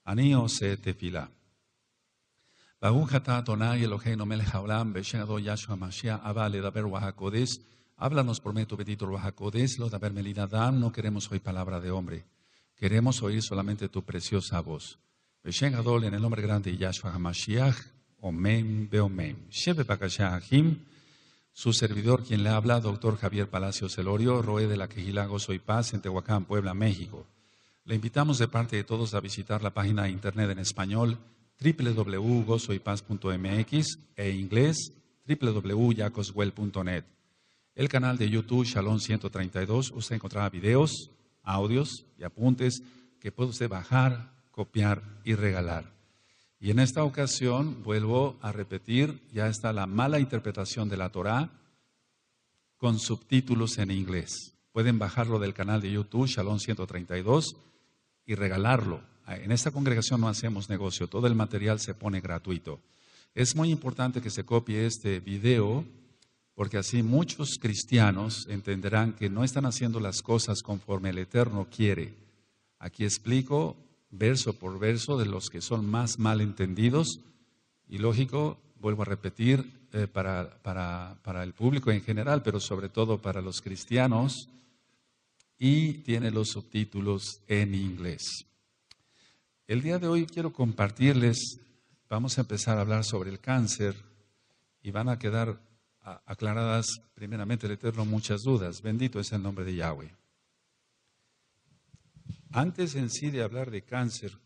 Anio se tefila. Baruch atah Adonai Eloheinu melech haolam, beshem Ado Yahshua Mashiach, Abba ledaber Ruach HaKodesh. Háblanos por medio bendito Ruach HaKodesh, lo daber melida dam. No queremos oír palabra de hombre. Queremos oír solamente tu preciosa voz. Beshem Gadol, en el nombre grande de Yahshua HaMashiach. Omen beomen. Shebe Bakashah Ahim. Su servidor, quien le habla, doctor Javier Palacios Elorio, Roe de la Quejilá Gozo y Paz, en Tehuacán, Puebla, México. Le invitamos de parte de todos a visitar la página de internet en español www.gozoypaz.mx e inglés www.jacoswell.net. El canal de YouTube Shalom 132, usted encontrará videos, audios y apuntes que puede usted bajar, copiar y regalar. Y en esta ocasión, vuelvo a repetir, ya está la mala interpretación de la Torá con subtítulos en inglés. Pueden bajarlo del canal de YouTube Shalom 132 y regalarlo. En esta congregación no hacemos negocio, todo el material se pone gratuito. Es muy importante que se copie este video, porque así muchos cristianos entenderán que no están haciendo las cosas conforme el Eterno quiere. Aquí explico verso por verso de los que son más malentendidos y lógico, vuelvo a repetir, para el público en general, pero sobre todo para los cristianos, y tiene los subtítulos en inglés. El día de hoy quiero compartirles, vamos a empezar a hablar sobre el cáncer y van a quedar aclaradas primeramente el Eterno muchas dudas. Bendito es el nombre de Yahweh. Antes en sí de hablar de cáncer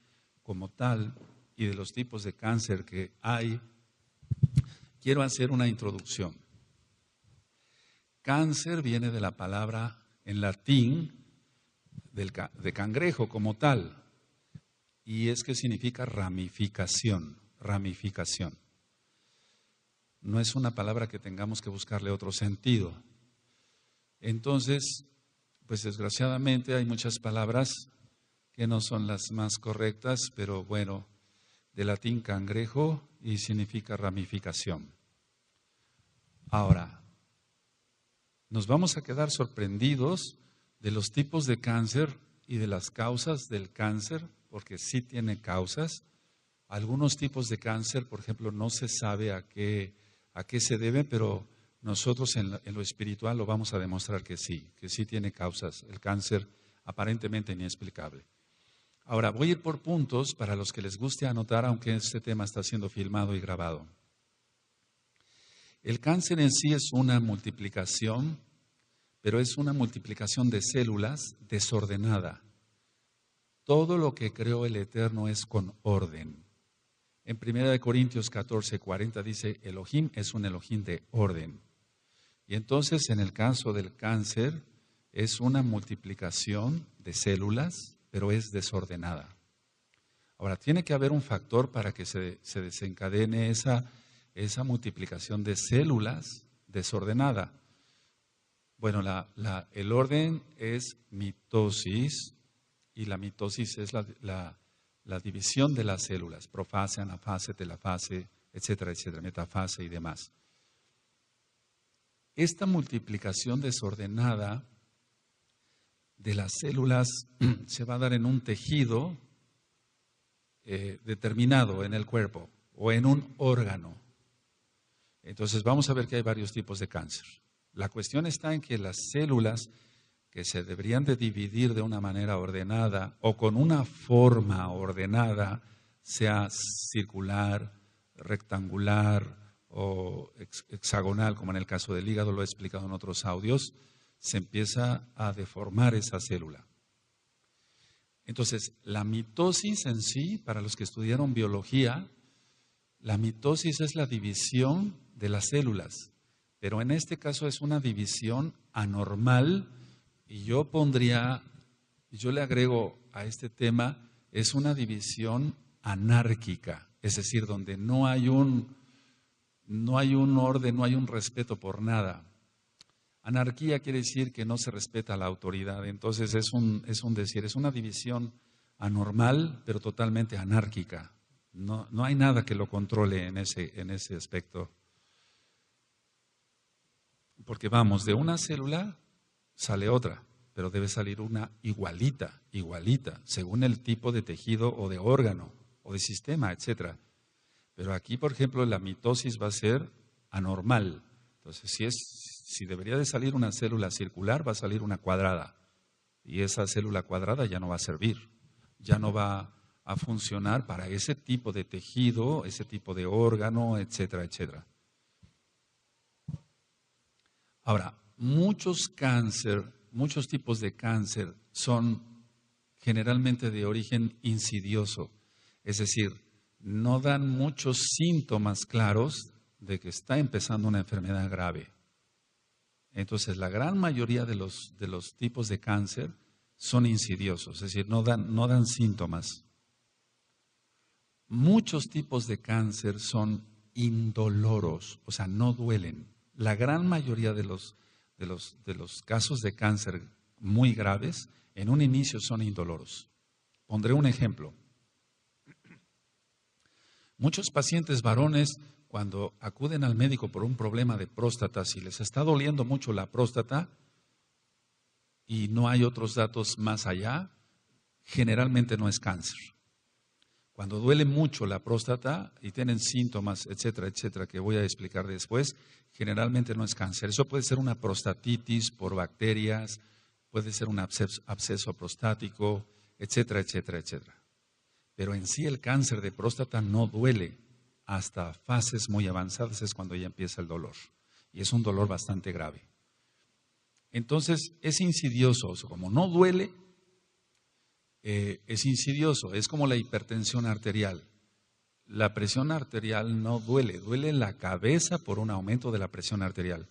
como tal y de los tipos de cáncer que hay, quiero hacer una introducción. Cáncer viene de la palabra en latín de cangrejo como tal, y es que significa ramificación, ramificación. No es una palabra que tengamos que buscarle otro sentido. Entonces, pues desgraciadamente hay muchas palabras que no son las más correctas, pero bueno, de latín cangrejo y significa ramificación. Ahora, nos vamos a quedar sorprendidos de los tipos de cáncer y de las causas del cáncer, porque sí tiene causas. Algunos tipos de cáncer, por ejemplo, no se sabe a qué se debe, pero nosotros en lo espiritual lo vamos a demostrar que sí tiene causas. El cáncer aparentemente inexplicable. Ahora, voy a ir por puntos para los que les guste anotar, aunque este tema está siendo filmado y grabado. El cáncer en sí es una multiplicación, pero es una multiplicación de células desordenada. Todo lo que creó el Eterno es con orden. En 1 Corintios 14:40 dice, Elohim es un Elohim de orden. Y entonces en el caso del cáncer es una multiplicación de células, pero es desordenada. Ahora, tiene que haber un factor para que se desencadene esa multiplicación de células desordenada. Bueno, el orden es mitosis, y la mitosis es la división de las células, profase, anafase, telafase, etcétera, etcétera, metafase y demás. Esta multiplicación desordenada de las células se va a dar en un tejido determinado en el cuerpo o en un órgano. Entonces vamos a ver que hay varios tipos de cáncer. La cuestión está en que las células que se deberían de dividir de una manera ordenada o con una forma ordenada, sea circular, rectangular o hexagonal, como en el caso del hígado, lo he explicado en otros audios, se empieza a deformar esa célula. Entonces, la mitosis en sí, para los que estudiaron biología, la mitosis es la división de las células, pero en este caso es una división anormal, y yo le agrego a este tema, es una división anárquica, es decir, donde no hay un orden, no hay un respeto por nada. Anarquía quiere decir que no se respeta la autoridad, entonces es un decir, es una división anormal, pero totalmente anárquica. No hay nada que lo controle en ese aspecto. Porque vamos, de una célula sale otra, pero debe salir una igualita, según el tipo de tejido o de órgano o de sistema, etcétera. Pero aquí, por ejemplo, la mitosis va a ser anormal. Entonces, si debería de salir una célula circular, va a salir una cuadrada. Y esa célula cuadrada ya no va a servir, ya no va a funcionar para ese tipo de tejido, ese tipo de órgano, etcétera, etcétera. Ahora, muchos tipos de cáncer son generalmente de origen insidioso, es decir, no dan muchos síntomas claros de que está empezando una enfermedad grave. Entonces, la gran mayoría de los tipos de cáncer son insidiosos, es decir, no dan síntomas. Muchos tipos de cáncer son indoloros, o sea, no duelen. La gran mayoría de los casos de cáncer muy graves, en un inicio son indoloros. Pondré un ejemplo. Muchos pacientes varones, cuando acuden al médico por un problema de próstata, si les está doliendo mucho la próstata y no hay otros datos más allá, generalmente no es cáncer. Cuando duele mucho la próstata y tienen síntomas, etcétera, etcétera, que voy a explicar después, generalmente no es cáncer. Eso puede ser una prostatitis por bacterias, puede ser un absceso prostático, etcétera, etcétera, etcétera. Pero en sí el cáncer de próstata no duele. Hasta fases muy avanzadas es cuando ya empieza el dolor. Y es un dolor bastante grave. Entonces es insidioso, o sea, como no duele, es insidioso, es como la hipertensión arterial. La presión arterial no duele, duele la cabeza por un aumento de la presión arterial.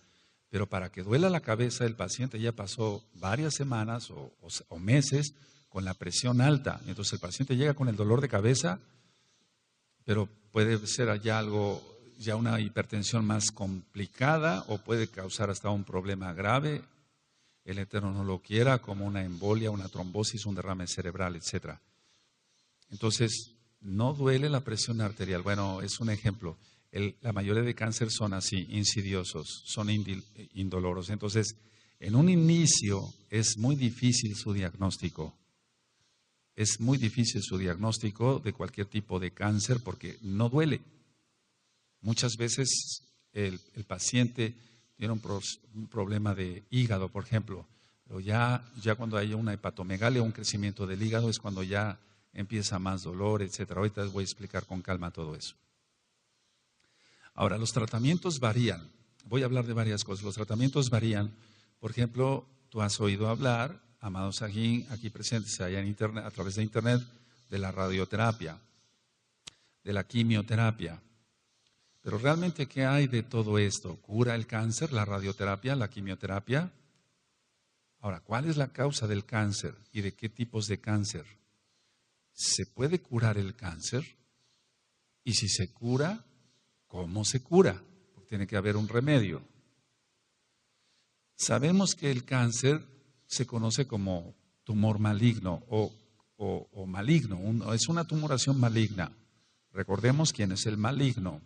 Pero para que duela la cabeza, el paciente ya pasó varias semanas o meses con la presión alta. Entonces el paciente llega con el dolor de cabeza, pero puede ser ya una hipertensión más complicada o puede causar hasta un problema grave. El Eterno no lo quiera, como una embolia, una trombosis, un derrame cerebral, etcétera. Entonces, no duele la presión arterial. Bueno, es un ejemplo. La mayoría de cáncer son así, insidiosos, son indoloros. Entonces, en un inicio es muy difícil su diagnóstico. Es muy difícil su diagnóstico de cualquier tipo de cáncer porque no duele. Muchas veces el paciente tiene un problema de hígado, por ejemplo, pero ya cuando hay una hepatomegalia, un crecimiento del hígado, es cuando ya empieza más dolor, etcétera. Ahorita les voy a explicar con calma todo eso. Ahora, los tratamientos varían. Voy a hablar de varias cosas. Los tratamientos varían. Por ejemplo, tú has oído hablar, amados Sajín, aquí presentes allá en internet, a través de internet, de la radioterapia, de la quimioterapia. Pero realmente, ¿qué hay de todo esto? ¿Cura el cáncer, la radioterapia, la quimioterapia? Ahora, ¿cuál es la causa del cáncer y de qué tipos de cáncer? ¿Se puede curar el cáncer? Y si se cura, ¿cómo se cura? Porque tiene que haber un remedio. Sabemos que el cáncer se conoce como tumor maligno o maligno, es una tumoración maligna. Recordemos quién es el maligno.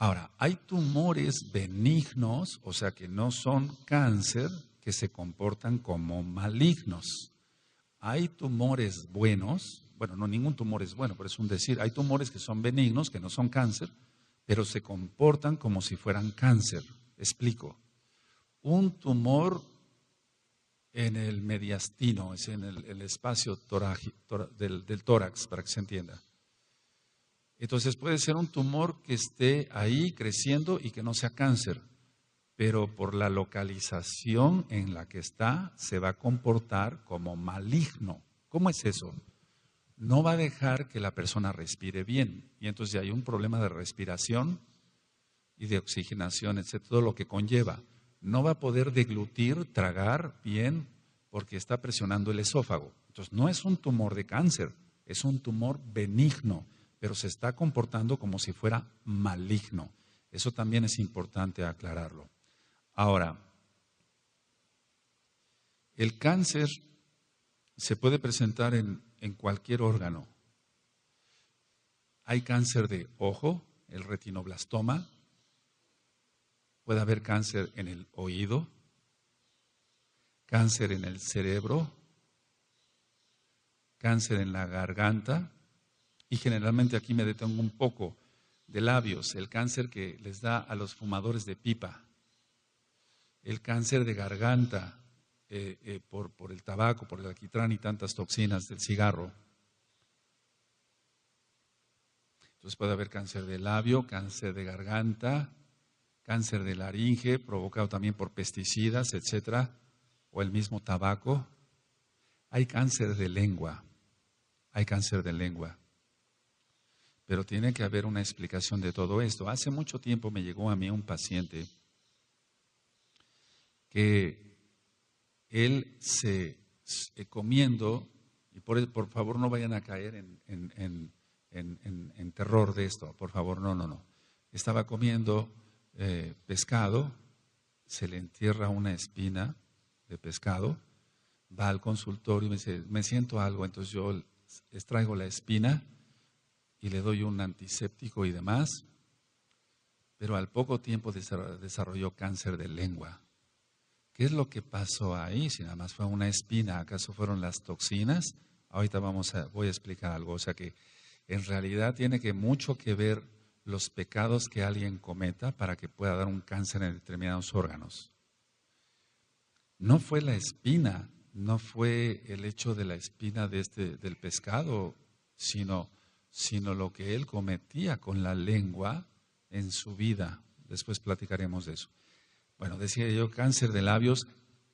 Ahora, hay tumores benignos, o sea que no son cáncer, que se comportan como malignos. Hay tumores buenos, bueno, no ningún tumor es bueno, pero es un decir, hay tumores que son benignos, que no son cáncer, pero se comportan como si fueran cáncer. Explico. Un tumor en el mediastino, es en el espacio del tórax, para que se entienda. Entonces puede ser un tumor que esté ahí creciendo y que no sea cáncer, pero por la localización en la que está se va a comportar como maligno. ¿Cómo es eso? No va a dejar que la persona respire bien y entonces hay un problema de respiración y de oxigenación, etcétera, todo lo que conlleva. No va a poder deglutir, tragar bien porque está presionando el esófago. Entonces no es un tumor de cáncer, es un tumor benigno, pero se está comportando como si fuera maligno. Eso también es importante aclararlo. Ahora, el cáncer se puede presentar en cualquier órgano. Hay cáncer de ojo, el retinoblastoma. Puede haber cáncer en el oído, cáncer en el cerebro, cáncer en la garganta, y generalmente aquí me detengo un poco de labios, el cáncer que les da a los fumadores de pipa, el cáncer de garganta por el tabaco, por el alquitrán y tantas toxinas del cigarro. Entonces puede haber cáncer de labio, cáncer de garganta, cáncer de laringe, provocado también por pesticidas, etcétera, o el mismo tabaco. Hay cáncer de lengua, pero tiene que haber una explicación de todo esto. Hace mucho tiempo me llegó a mí un paciente que él comiendo, y por favor no vayan a caer en terror de esto, por favor, no. Estaba comiendo pescado, se le entierra una espina de pescado, va al consultorio y me dice, me siento algo, entonces yo extraigo la espina y le doy un antiséptico y demás, pero al poco tiempo desarrolló cáncer de lengua. ¿Qué es lo que pasó ahí? Si nada más fue una espina, ¿acaso fueron las toxinas? Ahorita voy a explicar algo. O sea que en realidad tiene mucho que ver los pecados que alguien cometa para que pueda dar un cáncer en determinados órganos. No fue la espina, no fue el hecho de la espina del pescado, sino lo que él cometía con la lengua en su vida. Después platicaremos de eso. Bueno, decía yo, cáncer de labios,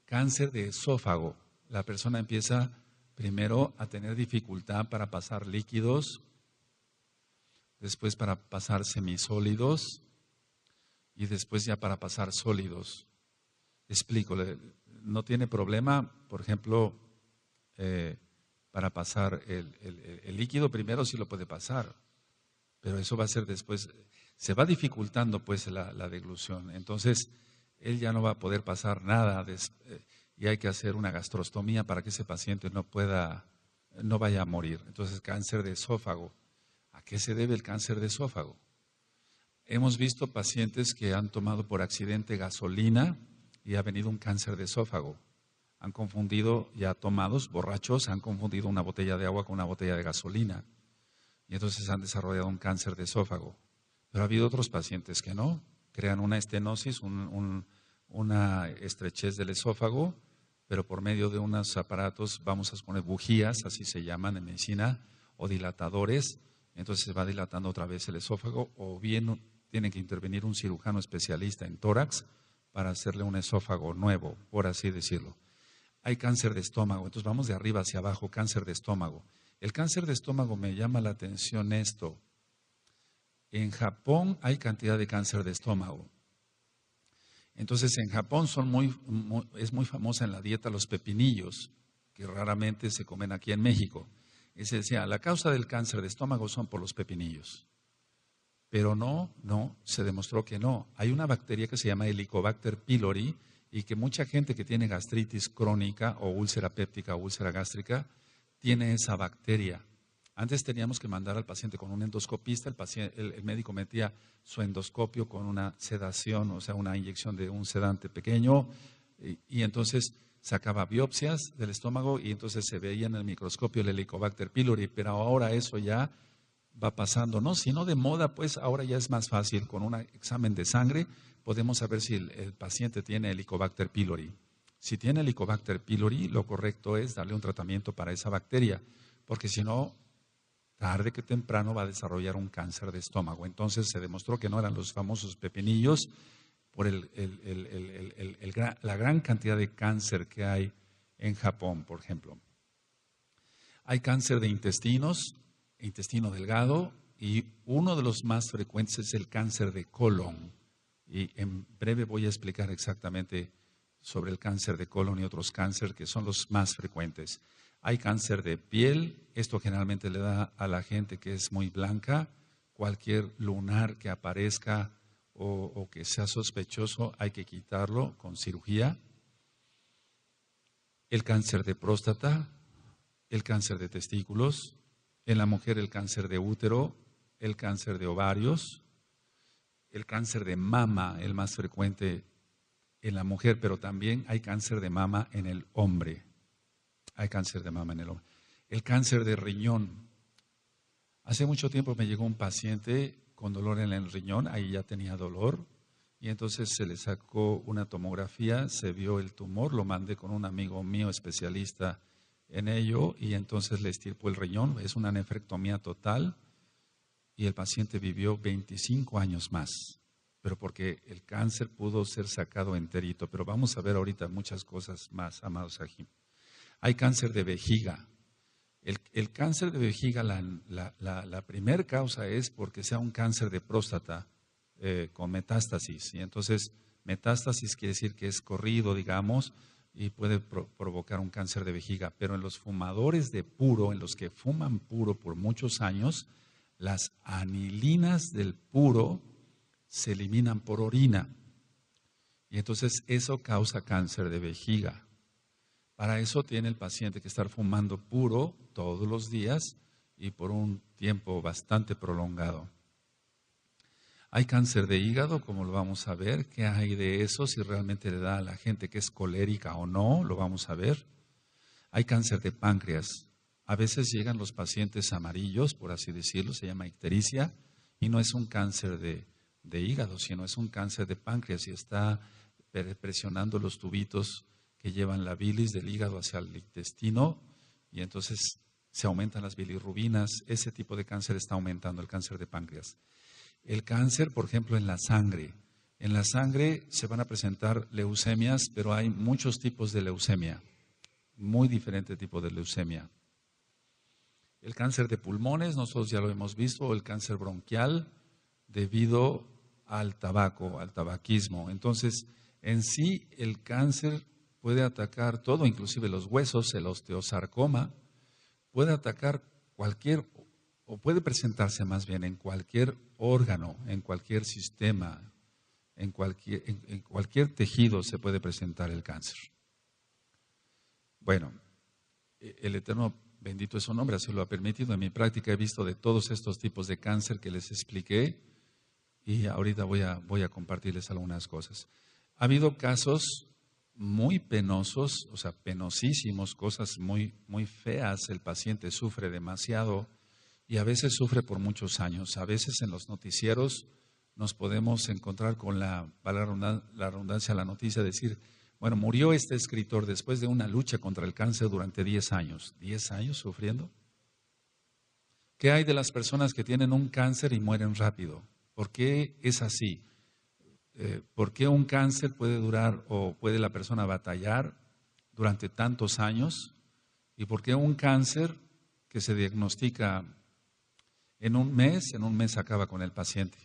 cáncer de esófago. La persona empieza primero a tener dificultad para pasar líquidos, después para pasar semisólidos y después ya para pasar sólidos. Explico, no tiene problema, por ejemplo, para pasar el líquido primero sí lo puede pasar, pero eso va a ser después, se va dificultando pues la deglución. Entonces, él ya no va a poder pasar nada y hay que hacer una gastrostomía para que ese paciente no vaya a morir. Entonces, cáncer de esófago. ¿A qué se debe el cáncer de esófago? Hemos visto pacientes que han tomado por accidente gasolina y ha venido un cáncer de esófago. Han confundido, ya tomados, borrachos, han confundido una botella de agua con una botella de gasolina. Y entonces han desarrollado un cáncer de esófago. Pero ha habido otros pacientes que no. Crean una estenosis, una estrechez del esófago, pero por medio de unos aparatos, vamos a poner bujías, así se llaman en medicina, o dilatadores, entonces se va dilatando otra vez el esófago, o bien tiene que intervenir un cirujano especialista en tórax para hacerle un esófago nuevo, por así decirlo. Hay cáncer de estómago, entonces vamos de arriba hacia abajo, cáncer de estómago. El cáncer de estómago me llama la atención esto. En Japón hay cantidad de cáncer de estómago. Entonces en Japón es muy famosa en la dieta los pepinillos, que raramente se comen aquí en México. Y se decía, la causa del cáncer de estómago son por los pepinillos. Pero no, se demostró que no. Hay una bacteria que se llama Helicobacter pylori y que mucha gente que tiene gastritis crónica o úlcera péptica o úlcera gástrica tiene esa bacteria. Antes teníamos que mandar al paciente con un endoscopista, el médico metía su endoscopio con una sedación, o sea, una inyección de un sedante pequeño, y entonces sacaba biopsias del estómago y entonces se veía en el microscopio el Helicobacter pylori, pero ahora eso ya va pasando, ¿no? Si no de moda, pues ahora ya es más fácil, con un examen de sangre podemos saber si el paciente tiene Helicobacter pylori. Si tiene Helicobacter pylori, lo correcto es darle un tratamiento para esa bacteria, porque si no, tarde que temprano va a desarrollar un cáncer de estómago. Entonces se demostró que no eran los famosos pepinillos por la gran cantidad de cáncer que hay en Japón, por ejemplo. Hay cáncer de intestino delgado, y uno de los más frecuentes es el cáncer de colon. Y en breve voy a explicar exactamente sobre el cáncer de colon y otros cánceres que son los más frecuentes. Hay cáncer de piel, esto generalmente le da a la gente que es muy blanca. Cualquier lunar que aparezca o que sea sospechoso hay que quitarlo con cirugía. El cáncer de próstata, el cáncer de testículos, en la mujer el cáncer de útero, el cáncer de ovarios, el cáncer de mama, el más frecuente en la mujer, pero también hay cáncer de mama en el hombre. Hay cáncer de mama en el hombre. El cáncer de riñón. Hace mucho tiempo me llegó un paciente con dolor en el riñón, ahí ya tenía dolor, y entonces se le sacó una tomografía, se vio el tumor, lo mandé con un amigo mío especialista en ello, y entonces le estirpó el riñón, es una nefrectomía total, y el paciente vivió 25 años más, pero porque el cáncer pudo ser sacado enterito. Pero vamos a ver ahorita muchas cosas más, amados aquí. Hay cáncer de vejiga. El cáncer de vejiga, la primera causa es porque sea un cáncer de próstata con metástasis. Y entonces, metástasis quiere decir que es corrido, digamos, y puede provocar un cáncer de vejiga. Pero en los fumadores de puro, en los que fuman puro por muchos años, las anilinas del puro se eliminan por orina. Y entonces eso causa cáncer de vejiga. Para eso tiene el paciente que estar fumando puro todos los días y por un tiempo bastante prolongado. Hay cáncer de hígado, como lo vamos a ver. ¿Qué hay de eso? Si realmente le da a la gente que es colérica o no, lo vamos a ver. Hay cáncer de páncreas. A veces llegan los pacientes amarillos, por así decirlo, se llama ictericia, y no es un cáncer de hígado, sino es un cáncer de páncreas y está presionando los tubitos que llevan la bilis del hígado hacia el intestino y entonces se aumentan las bilirrubinas. Ese tipo de cáncer está aumentando, el cáncer de páncreas. El cáncer, por ejemplo, en la sangre. En la sangre se van a presentar leucemias, pero hay muchos tipos de leucemia, muy diferentes tipos de leucemia. El cáncer de pulmones, nosotros ya lo hemos visto, el cáncer bronquial debido al tabaco, al tabaquismo. Entonces, en sí, el cáncer puede atacar todo, inclusive los huesos, el osteosarcoma, puede atacar cualquier, o puede presentarse más bien en cualquier órgano, en cualquier sistema, en cualquier tejido se puede presentar el cáncer. Bueno, el Eterno, bendito es su nombre, así lo ha permitido. En mi práctica he visto de todos estos tipos de cáncer que les expliqué y ahorita voy a compartirles algunas cosas. Ha habido casos muy penosos, o sea, penosísimos, cosas muy, muy feas. El paciente sufre demasiado y a veces sufre por muchos años. A veces en los noticieros nos podemos encontrar con la redundancia, la noticia, decir, bueno, murió este escritor después de una lucha contra el cáncer durante 10 años. ¿10 años sufriendo? ¿Qué hay de las personas que tienen un cáncer y mueren rápido? ¿Por qué es así? ¿Por qué un cáncer puede durar o puede la persona batallar durante tantos años? ¿Y por qué un cáncer que se diagnostica en un mes acaba con el paciente?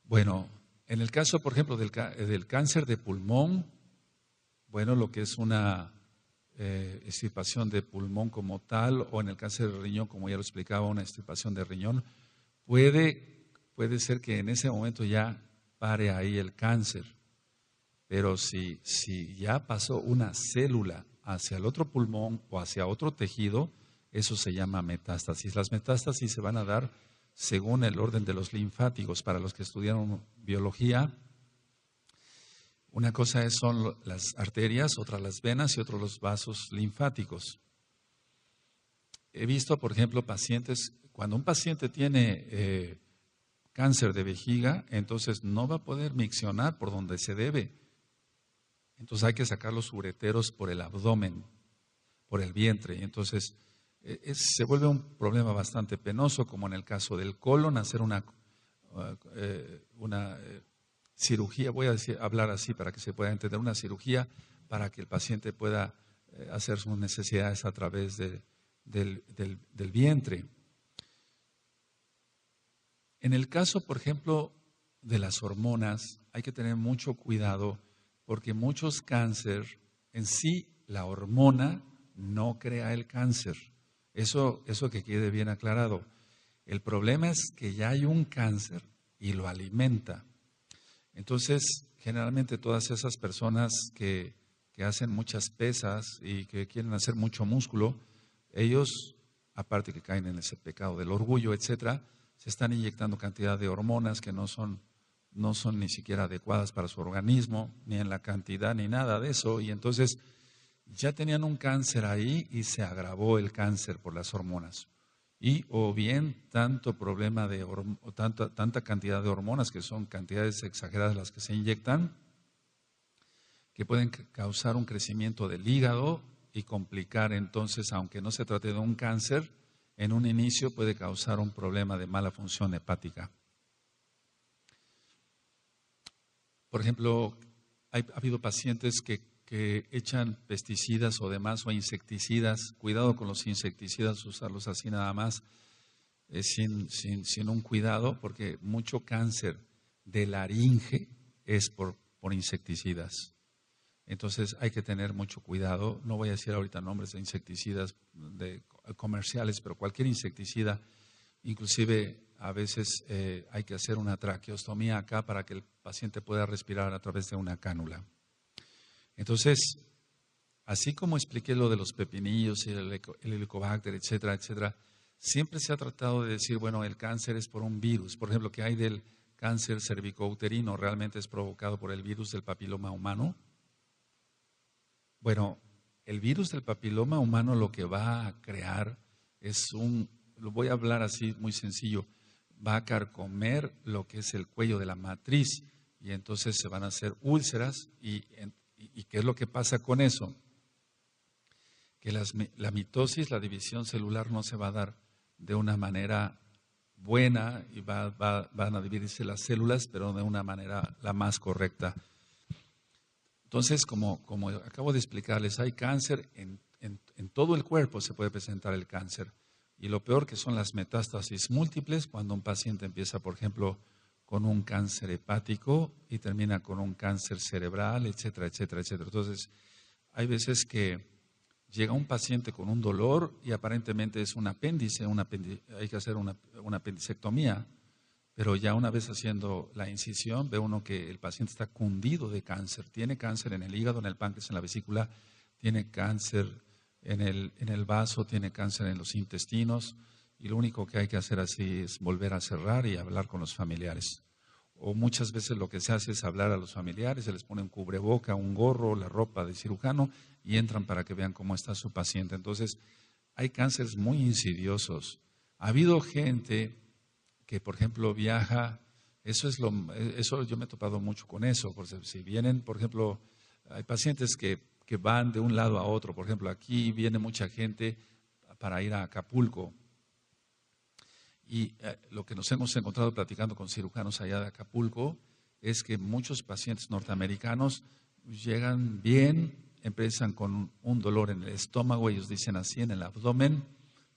Bueno, en el caso, por ejemplo, del cáncer de pulmón, bueno, lo que es una extirpación de pulmón como tal, o en el cáncer de riñón, como ya lo explicaba, una extirpación de riñón, puede ser que en ese momento ya pare ahí el cáncer, pero si ya pasó una célula hacia el otro pulmón o hacia otro tejido, eso se llama metástasis. Las metástasis se van a dar según el orden de los linfáticos. Para los que estudiaron biología, una cosa son las arterias, otra las venas y otro los vasos linfáticos. He visto, por ejemplo, pacientes, cuando un paciente tiene cáncer de vejiga, entonces no va a poder miccionar por donde se debe. Entonces hay que sacar los ureteros por el abdomen, por el vientre. Y entonces se vuelve un problema bastante penoso, como en el caso del colon, hacer una cirugía, voy a hablar así para que se pueda entender, una cirugía para que el paciente pueda hacer sus necesidades a través del vientre. En el caso, por ejemplo, de las hormonas, hay que tener mucho cuidado porque muchos cáncer, en sí, la hormona no crea el cáncer. Eso que quede bien aclarado. El problema es que ya hay un cáncer y lo alimenta. Entonces, generalmente todas esas personas que hacen muchas pesas y que quieren hacer mucho músculo, ellos, aparte que caen en ese pecado del orgullo, etcétera, se están inyectando cantidad de hormonas que no son no son ni siquiera adecuadas para su organismo, ni en la cantidad, ni nada de eso. Y entonces ya tenían un cáncer ahí y se agravó el cáncer por las hormonas. Y o bien tanto problema o tanta cantidad de hormonas, que son cantidades exageradas las que se inyectan, que pueden causar un crecimiento del hígado y complicar entonces, aunque no se trate de un cáncer, en un inicio puede causar un problema de mala función hepática. Por ejemplo, ha habido pacientes que echan pesticidas o demás o insecticidas. Cuidado con los insecticidas, usarlos así nada más, sin un cuidado, porque mucho cáncer de laringe es por insecticidas. Entonces hay que tener mucho cuidado. No voy a decir ahorita nombres de insecticidas comerciales, pero cualquier insecticida, inclusive a veces hay que hacer una traqueostomía acá para que el paciente pueda respirar a través de una cánula. Entonces, así como expliqué lo de los pepinillos y el helicobacter, etcétera, etcétera, siempre se ha tratado de decir, bueno, el cáncer es por un virus. Por ejemplo, que hay del cáncer cervicouterino realmente es provocado por el virus del papiloma humano. Bueno, el virus del papiloma humano lo que va a crear es lo voy a hablar así muy sencillo, va a carcomer lo que es el cuello de la matriz y entonces se van a hacer úlceras y ¿qué es lo que pasa con eso? Que la mitosis, la división celular no se va a dar de una manera buena y van a dividirse las células, pero de una manera la más correcta. Entonces, como acabo de explicarles, hay cáncer en todo el cuerpo, se puede presentar el cáncer. Y lo peor que son las metástasis múltiples, cuando un paciente empieza, por ejemplo, con un cáncer hepático y termina con un cáncer cerebral, etcétera, etcétera, etcétera. Entonces, hay veces que llega un paciente con un dolor y aparentemente es un apéndice, hay que hacer una apendicectomía, pero ya una vez haciendo la incisión ve uno que el paciente está cundido de cáncer. Tiene cáncer en el hígado, en el páncreas, en la vesícula, tiene cáncer en el vaso, tiene cáncer en los intestinos y lo único que hay que hacer así es volver a cerrar y hablar con los familiares. O muchas veces lo que se hace es hablar a los familiares, se les pone un cubreboca, un gorro, la ropa de cirujano y entran para que vean cómo está su paciente. Entonces, hay cánceres muy insidiosos. Ha habido gente que, por ejemplo, viaja, eso yo me he topado mucho con eso, porque si vienen, por ejemplo, hay pacientes que van de un lado a otro, por ejemplo, aquí viene mucha gente para ir a Acapulco. Y lo que nos hemos encontrado platicando con cirujanos allá de Acapulco es que muchos pacientes norteamericanos llegan bien, empiezan con un dolor en el estómago, ellos dicen así, en el abdomen,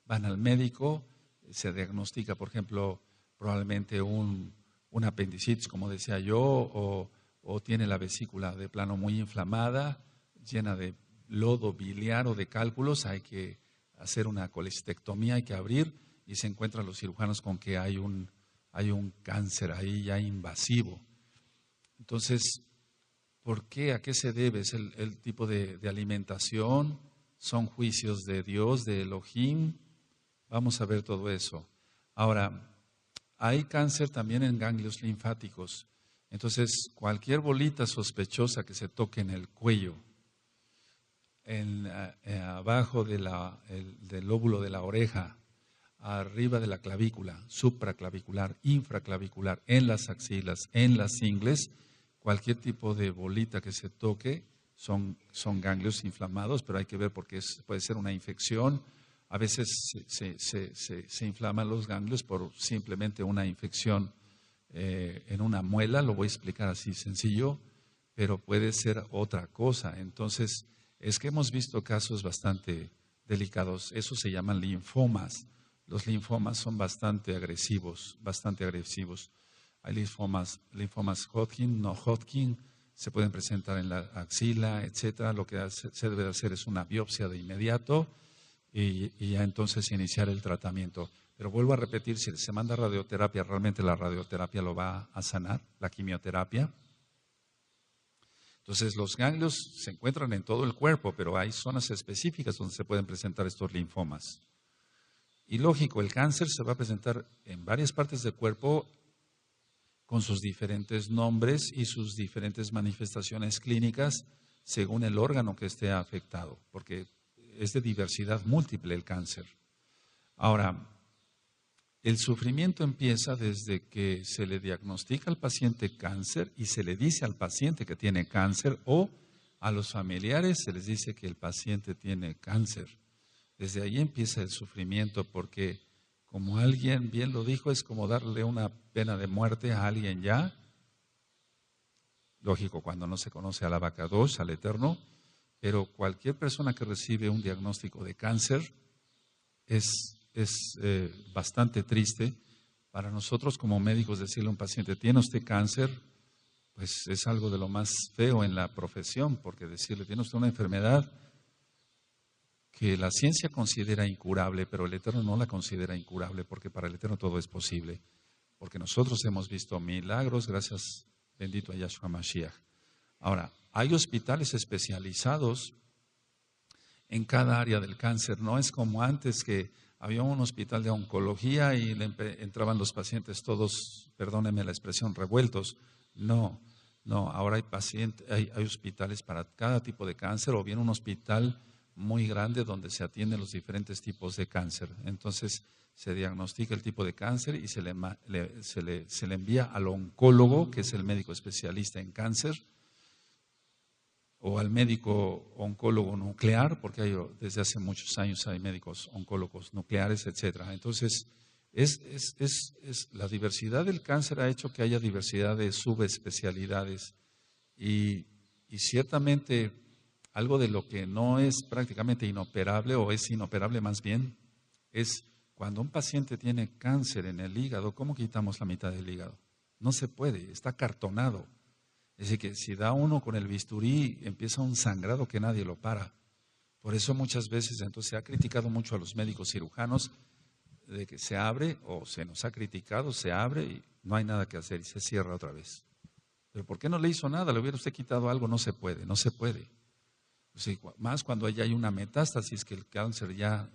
van al médico, se diagnostica, por ejemplo, probablemente un apendicitis, como decía yo, o tiene la vesícula de plano muy inflamada, llena de lodo biliar o de cálculos, hay que hacer una colestectomía, hay que abrir, y se encuentran los cirujanos con que hay un cáncer ahí ya invasivo. Entonces, ¿por qué? ¿A qué se debe? ¿Es el tipo de alimentación? ¿Son juicios de Dios, de Elohim? Vamos a ver todo eso. Ahora, hay cáncer también en ganglios linfáticos. Entonces, cualquier bolita sospechosa que se toque en el cuello, abajo del lóbulo de la oreja, arriba de la clavícula, supraclavicular, infraclavicular, en las axilas, en las ingles, cualquier tipo de bolita que se toque son ganglios inflamados, pero hay que ver porque puede ser una infección. A veces se inflaman los ganglios por simplemente una infección en una muela, lo voy a explicar así sencillo, pero puede ser otra cosa. Entonces, es que hemos visto casos bastante delicados, esos se llaman linfomas. Los linfomas son bastante agresivos. Hay linfomas Hodgkin, no Hodgkin, se pueden presentar en la axila, etcétera. Lo que se debe hacer es una biopsia de inmediato y ya entonces iniciar el tratamiento. Pero vuelvo a repetir, si se manda radioterapia, realmente la radioterapia lo va a sanar, la quimioterapia. Entonces los ganglios se encuentran en todo el cuerpo, pero hay zonas específicas donde se pueden presentar estos linfomas. Y lógico, el cáncer se va a presentar en varias partes del cuerpo con sus diferentes nombres y sus diferentes manifestaciones clínicas según el órgano que esté afectado, porque es de diversidad múltiple el cáncer. Ahora, el sufrimiento empieza desde que se le diagnostica al paciente cáncer y se le dice al paciente que tiene cáncer, o a los familiares se les dice que el paciente tiene cáncer. Desde ahí empieza el sufrimiento, porque como alguien bien lo dijo, es como darle una pena de muerte a alguien ya. Lógico, cuando no se conoce al Abacadosh, al Eterno, pero cualquier persona que recibe un diagnóstico de cáncer es bastante triste. Para nosotros como médicos decirle a un paciente, ¿tiene usted cáncer? Pues es algo de lo más feo en la profesión, porque decirle, ¿tiene usted una enfermedad que la ciencia considera incurable, pero el Eterno no la considera incurable, porque para el Eterno todo es posible? Porque nosotros hemos visto milagros, gracias, bendito a Yahshua Mashiach. Ahora, hay hospitales especializados en cada área del cáncer. No es como antes, que había un hospital de oncología y entraban los pacientes todos, perdónenme la expresión, revueltos. No, ahora hay hospitales para cada tipo de cáncer, o bien un hospital muy grande donde se atienden los diferentes tipos de cáncer. Entonces se diagnostica el tipo de cáncer y se le envía al oncólogo, que es el médico especialista en cáncer, o al médico oncólogo nuclear, porque desde hace muchos años hay médicos oncólogos nucleares, etcétera. Entonces, la diversidad del cáncer ha hecho que haya diversidad de subespecialidades, y ciertamente algo de lo que no es prácticamente inoperable, o es inoperable más bien, es cuando un paciente tiene cáncer en el hígado. ¿Cómo quitamos la mitad del hígado? No se puede, está cartonado. Es decir, que si da uno con el bisturí, empieza un sangrado que nadie lo para. Por eso muchas veces entonces se ha criticado mucho a los médicos cirujanos, de que se abre, o se nos ha criticado, se abre y no hay nada que hacer y se cierra otra vez. ¿Pero por qué no le hizo nada? ¿Le hubiera usted quitado algo? No se puede, no se puede. O sea, más cuando ya hay una metástasis, que el cáncer ya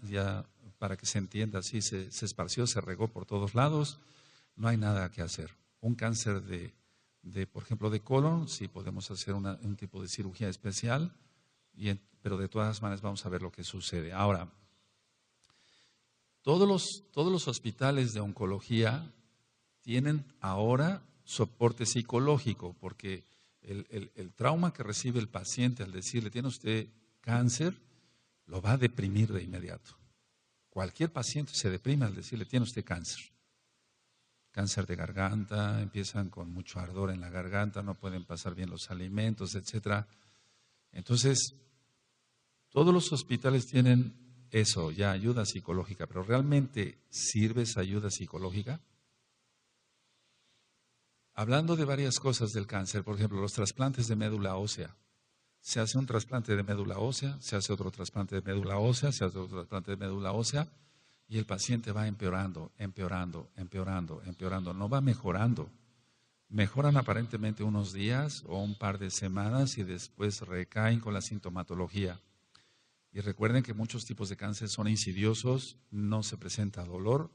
para que se entienda así, se esparció, se regó por todos lados, no hay nada que hacer. Un cáncer por ejemplo, de colon, sí podemos hacer un tipo de cirugía especial, pero de todas maneras vamos a ver lo que sucede. Ahora, todos los hospitales de oncología tienen ahora soporte psicológico, porque el trauma que recibe el paciente al decirle, tiene usted cáncer, lo va a deprimir de inmediato. Cualquier paciente se deprime al decirle, tiene usted cáncer. Cáncer de garganta, empiezan con mucho ardor en la garganta, no pueden pasar bien los alimentos, etcétera. Entonces, todos los hospitales tienen eso, ya ayuda psicológica, pero ¿realmente sirve esa ayuda psicológica? Hablando de varias cosas del cáncer, por ejemplo, los trasplantes de médula ósea. Se hace un trasplante de médula ósea, se hace otro trasplante de médula ósea, se hace otro trasplante de médula ósea, y el paciente va empeorando, no va mejorando. Mejoran aparentemente unos días o un par de semanas y después recaen con la sintomatología. Y recuerden que muchos tipos de cáncer son insidiosos, no se presenta dolor,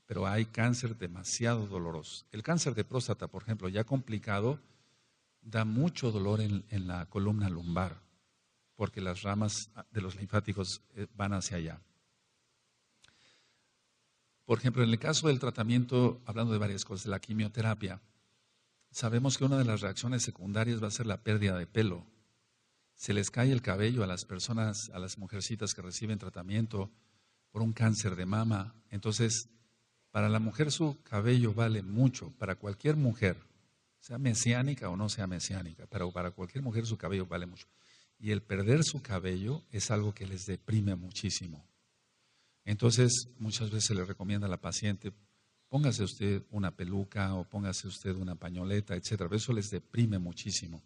pero hay cáncer demasiado doloroso. El cáncer de próstata, por ejemplo, ya complicado, da mucho dolor en la columna lumbar, porque las ramas de los linfáticos van hacia allá. Por ejemplo, en el caso del tratamiento, hablando de varias cosas, de la quimioterapia, sabemos que una de las reacciones secundarias va a ser la pérdida de pelo. Se les cae el cabello a las personas, a las mujercitas que reciben tratamiento por un cáncer de mama. Entonces, para la mujer su cabello vale mucho, para cualquier mujer, sea mesiánica o no sea mesiánica, pero para cualquier mujer su cabello vale mucho. Y el perder su cabello es algo que les deprime muchísimo. Entonces, muchas veces se le recomienda a la paciente, póngase usted una peluca o póngase usted una pañoleta, etcétera. Pero eso les deprime muchísimo.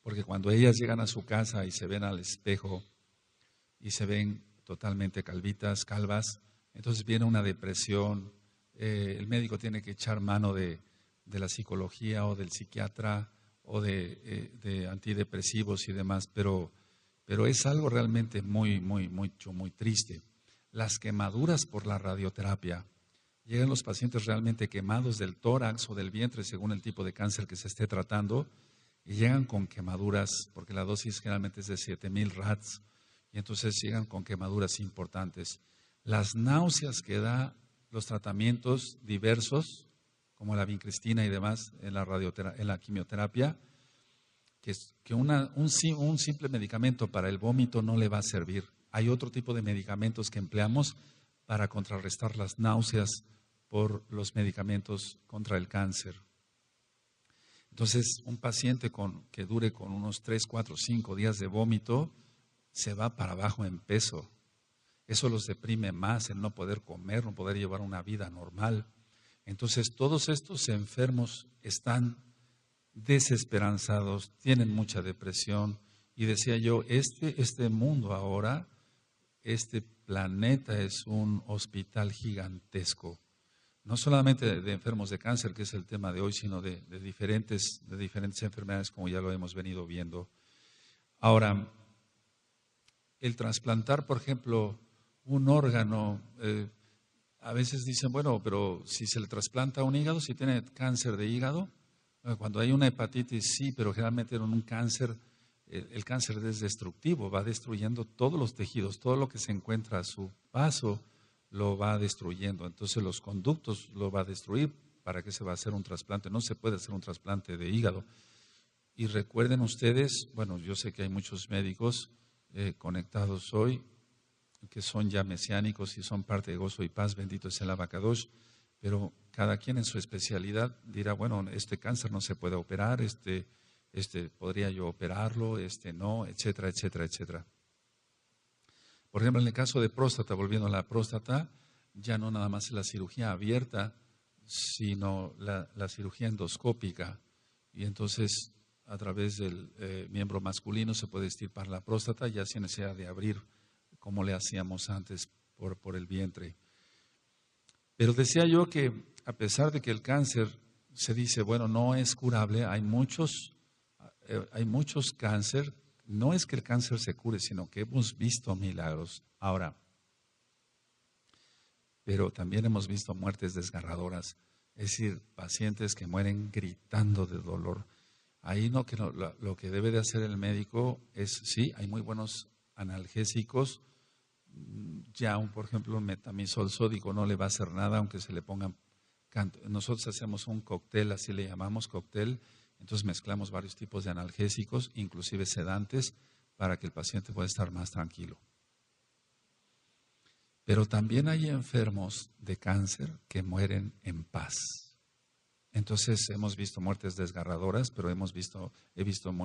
Porque cuando ellas llegan a su casa y se ven al espejo y se ven totalmente calvas, entonces viene una depresión. El médico tiene que echar mano de la psicología o del psiquiatra o de antidepresivos y demás, pero es algo realmente muy triste. Las quemaduras por la radioterapia Llegan los pacientes realmente quemados del tórax o del vientre, según el tipo de cáncer que se esté tratando, y llegan con quemaduras, porque la dosis generalmente es de 7,000 rats, y entonces llegan con quemaduras importantes. Las náuseas que da los tratamientos diversos, como la vincristina y demás, en la quimioterapia, que un simple medicamento para el vómito no le va a servir. Hay otro tipo de medicamentos que empleamos para contrarrestar las náuseas por los medicamentos contra el cáncer. Entonces, un paciente que dure con unos 3, 4, 5 días de vómito, se va para abajo en peso. Eso los deprime más, el no poder comer, no poder llevar una vida normal. Entonces, todos estos enfermos están desesperanzados, tienen mucha depresión. Y decía yo, este mundo ahora, este planeta es un hospital gigantesco. No solamente de enfermos de cáncer, que es el tema de hoy, sino de diferentes enfermedades, como ya lo hemos venido viendo. Ahora, el trasplantar, por ejemplo, un órgano, a veces dicen, bueno, pero si se le trasplanta un hígado, si tiene cáncer de hígado, cuando hay una hepatitis sí, pero generalmente en un cáncer, el cáncer es destructivo, va destruyendo todos los tejidos, todo lo que se encuentra a su paso lo va destruyendo. Entonces los conductos lo va a destruir. ¿Para qué se va a hacer un trasplante? No se puede hacer un trasplante de hígado. Y recuerden ustedes, bueno, yo sé que hay muchos médicos conectados hoy que son ya mesiánicos y son parte de Gozo y Paz, bendito es el Abacadosh, pero cada quien en su especialidad dirá, bueno, este cáncer no se puede operar, este podría yo operarlo, este no, etcétera, etcétera, etcétera. Por ejemplo, en el caso de próstata, volviendo a la próstata, ya no nada más es la cirugía abierta, sino la cirugía endoscópica. Y entonces, a través del miembro masculino se puede extirpar la próstata, ya sin necesidad de abrir, como le hacíamos antes por el vientre. Pero decía yo que, a pesar de que el cáncer se dice, bueno, no es curable, hay muchos cáncer. No es que el cáncer se cure, sino que hemos visto milagros. Ahora, pero también hemos visto muertes desgarradoras, es decir, pacientes que mueren gritando de dolor. Ahí lo que debe de hacer el médico es, sí, hay muy buenos analgésicos, ya por ejemplo un metamizol sódico no le va a hacer nada aunque se le pongan, nosotros hacemos un cóctel, así le llamamos cóctel. Entonces mezclamos varios tipos de analgésicos, inclusive sedantes, para que el paciente pueda estar más tranquilo. Pero también hay enfermos de cáncer que mueren en paz. Entonces hemos visto muertes desgarradoras, pero he visto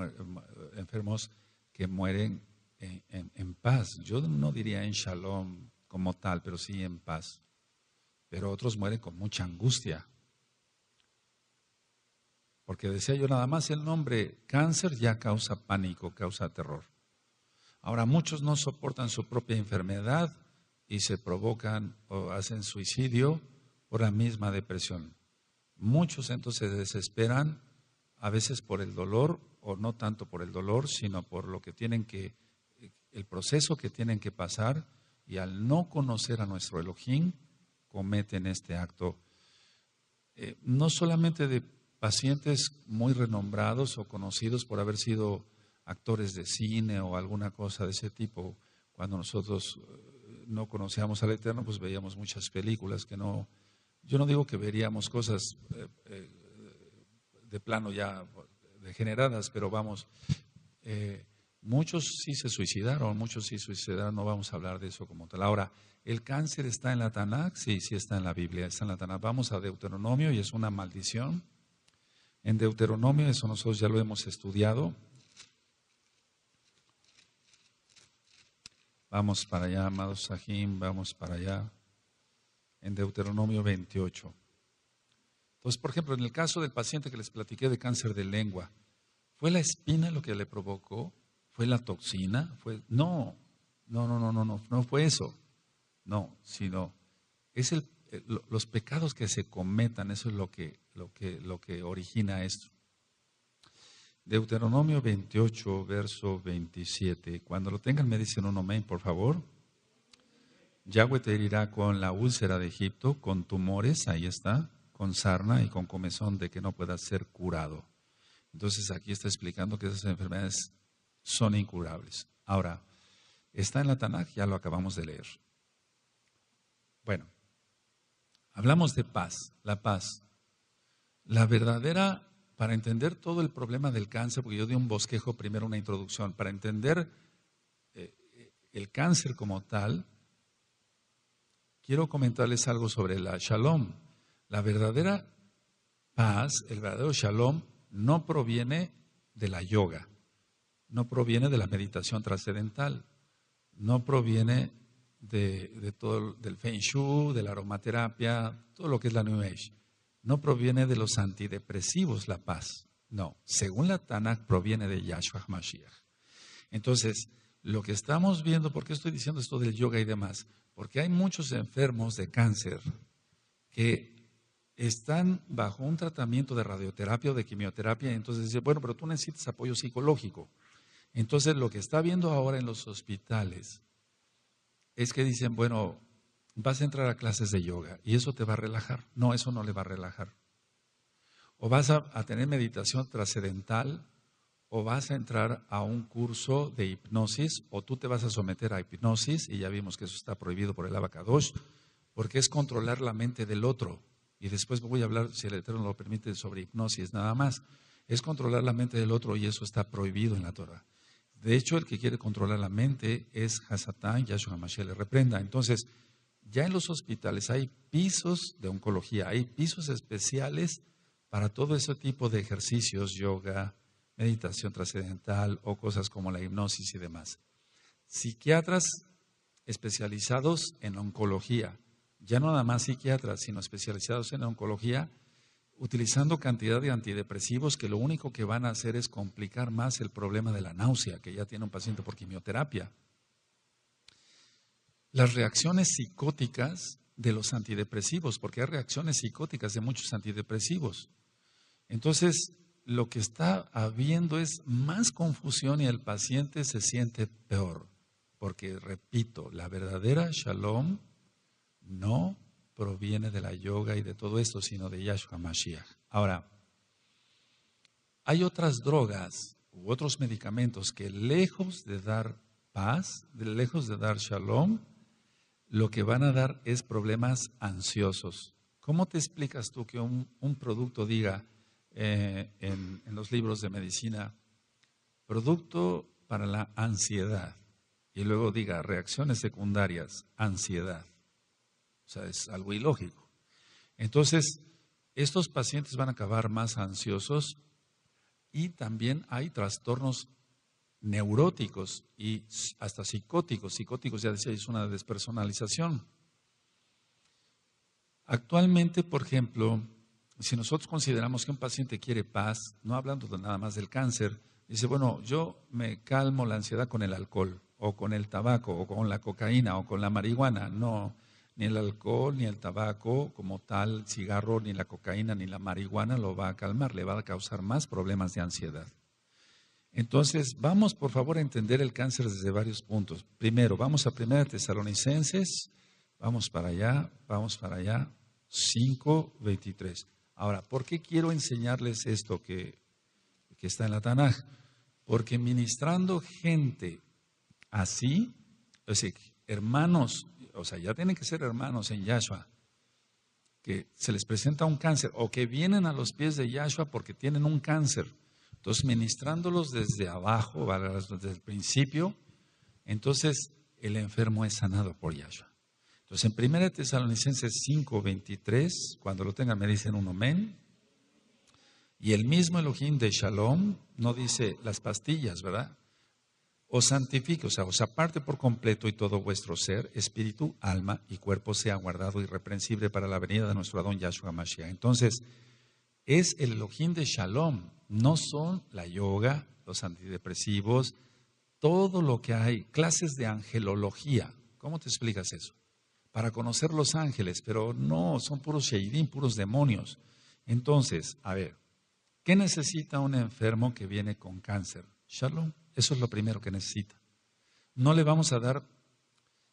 enfermos que mueren en paz. Yo no diría en shalom como tal, pero sí en paz. Pero otros mueren con mucha angustia. Porque decía yo, nada más el nombre cáncer ya causa pánico, causa terror. Ahora, muchos no soportan su propia enfermedad y se provocan o hacen suicidio por la misma depresión. Muchos entonces se desesperan, a veces por el dolor, o no tanto por el dolor, sino por lo que el proceso que tienen que pasar, y al no conocer a nuestro Elohim, cometen este acto. No solamente de pacientes muy renombrados o conocidos por haber sido actores de cine o alguna cosa de ese tipo. Cuando nosotros no conocíamos al Eterno, pues veíamos muchas películas que no, yo no digo que veríamos cosas de plano ya degeneradas, pero vamos, muchos sí se suicidaron, no vamos a hablar de eso como tal. Ahora, ¿el cáncer está en la Tanakh? Sí, sí está en la Biblia, está en la Tanakh. Vamos a Deuteronomio y es una maldición. En Deuteronomio, eso nosotros ya lo hemos estudiado. Vamos para allá, amados Sahim, vamos para allá. En Deuteronomio 28. Entonces, por ejemplo, en el caso del paciente que les platiqué de cáncer de lengua, ¿fue la espina lo que le provocó? ¿Fue la toxina? No fue eso. No, sino es los pecados que se cometan, eso es lo que origina esto. Deuteronomio 28, verso 27. Cuando lo tengan me dicen un amén, por favor. Yahweh te herirá con la úlcera de Egipto, con tumores, ahí está, con sarna y con comezón de que no pueda ser curado. Entonces aquí está explicando que esas enfermedades son incurables. Ahora, está en la Tanaj, ya lo acabamos de leer. Bueno, hablamos de paz, la paz. La verdadera, para entender todo el problema del cáncer, porque yo di un bosquejo primero, una introducción, para entender el cáncer como tal, quiero comentarles algo sobre la Shalom. La verdadera paz, el verdadero Shalom, no proviene de la yoga, no proviene de la meditación trascendental, no proviene de todo, del Feng Shui, de la aromaterapia, todo lo que es la New Age. No proviene de los antidepresivos la paz. No, según la Tanakh proviene de Yahshua HaMashiach. Entonces, lo que estamos viendo, ¿por qué estoy diciendo esto del yoga y demás? Porque hay muchos enfermos de cáncer que están bajo un tratamiento de radioterapia o de quimioterapia, y entonces dicen, bueno, pero tú necesitas apoyo psicológico. Entonces, lo que está viendo ahora en los hospitales es que dicen, bueno, vas a entrar a clases de yoga y eso te va a relajar. No, eso no le va a relajar. O vas a tener meditación trascendental, o vas a entrar a un curso de hipnosis, o tú te vas a someter a hipnosis, y ya vimos que eso está prohibido por el Abacadosh, porque es controlar la mente del otro. Y después voy a hablar, si el Eterno lo permite, sobre hipnosis nada más. Es controlar la mente del otro y eso está prohibido en la Torah. De hecho, el que quiere controlar la mente es Hasatán, Yahshua HaMashiach le reprenda. Entonces, ya en los hospitales hay pisos de oncología, hay pisos especiales para todo ese tipo de ejercicios, yoga, meditación trascendental o cosas como la hipnosis y demás. Psiquiatras especializados en oncología, ya no nada más psiquiatras, sino especializados en oncología, utilizando cantidad de antidepresivos que lo único que van a hacer es complicar más el problema de la náusea que ya tiene un paciente por quimioterapia. Las reacciones psicóticas de los antidepresivos, porque hay reacciones psicóticas de muchos antidepresivos. Entonces, lo que está habiendo es más confusión y el paciente se siente peor. Porque, repito, la verdadera Shalom no proviene de la yoga y de todo esto, sino de Yahshua HaMashiach. Ahora, hay otras drogas u otros medicamentos que lejos de dar paz, lejos de dar Shalom, lo que van a dar es problemas ansiosos. ¿Cómo te explicas tú que un producto diga en los libros de medicina, producto para la ansiedad, y luego diga reacciones secundarias, ansiedad? O sea, es algo ilógico. Entonces, estos pacientes van a acabar más ansiosos y también hay trastornos neuróticos y hasta psicóticos. Psicóticos, ya decía, es una despersonalización. Actualmente, por ejemplo, si nosotros consideramos que un paciente quiere paz, no hablando nada más del cáncer, dice, bueno, yo me calmo la ansiedad con el alcohol, o con el tabaco, o con la cocaína, o con la marihuana. No, ni el alcohol, ni el tabaco como tal, el cigarro, ni la cocaína, ni la marihuana lo va a calmar, le va a causar más problemas de ansiedad. Entonces, vamos por favor a entender el cáncer desde varios puntos. Primero, vamos a 1 Tesalonicenses, vamos para allá, 5:23. Ahora, ¿por qué quiero enseñarles esto que está en la Tanaj? Porque ministrando gente así, es decir, hermanos, o sea, ya tienen que ser hermanos en Yahshua, que se les presenta un cáncer o que vienen a los pies de Yahshua porque tienen un cáncer. Entonces, ministrándolos desde abajo, desde el principio, entonces el enfermo es sanado por Yahshua. Entonces, en 1 Tesalonicenses 5:23, cuando lo tengan me dicen un amén. Y el mismo Elohim de Shalom no dice las pastillas, ¿verdad? Os santifique, o sea, os aparte por completo y todo vuestro ser, espíritu, alma y cuerpo sea guardado irreprensible para la venida de nuestro Adón Yahshua Mashiach. Entonces, es el Elohim de Shalom, no son la yoga, los antidepresivos, todo lo que hay, clases de angelología. ¿Cómo te explicas eso? Para conocer los ángeles, pero no, son puros sheidim, puros demonios. Entonces, a ver, ¿qué necesita un enfermo que viene con cáncer? Shalom, eso es lo primero que necesita. No le vamos a dar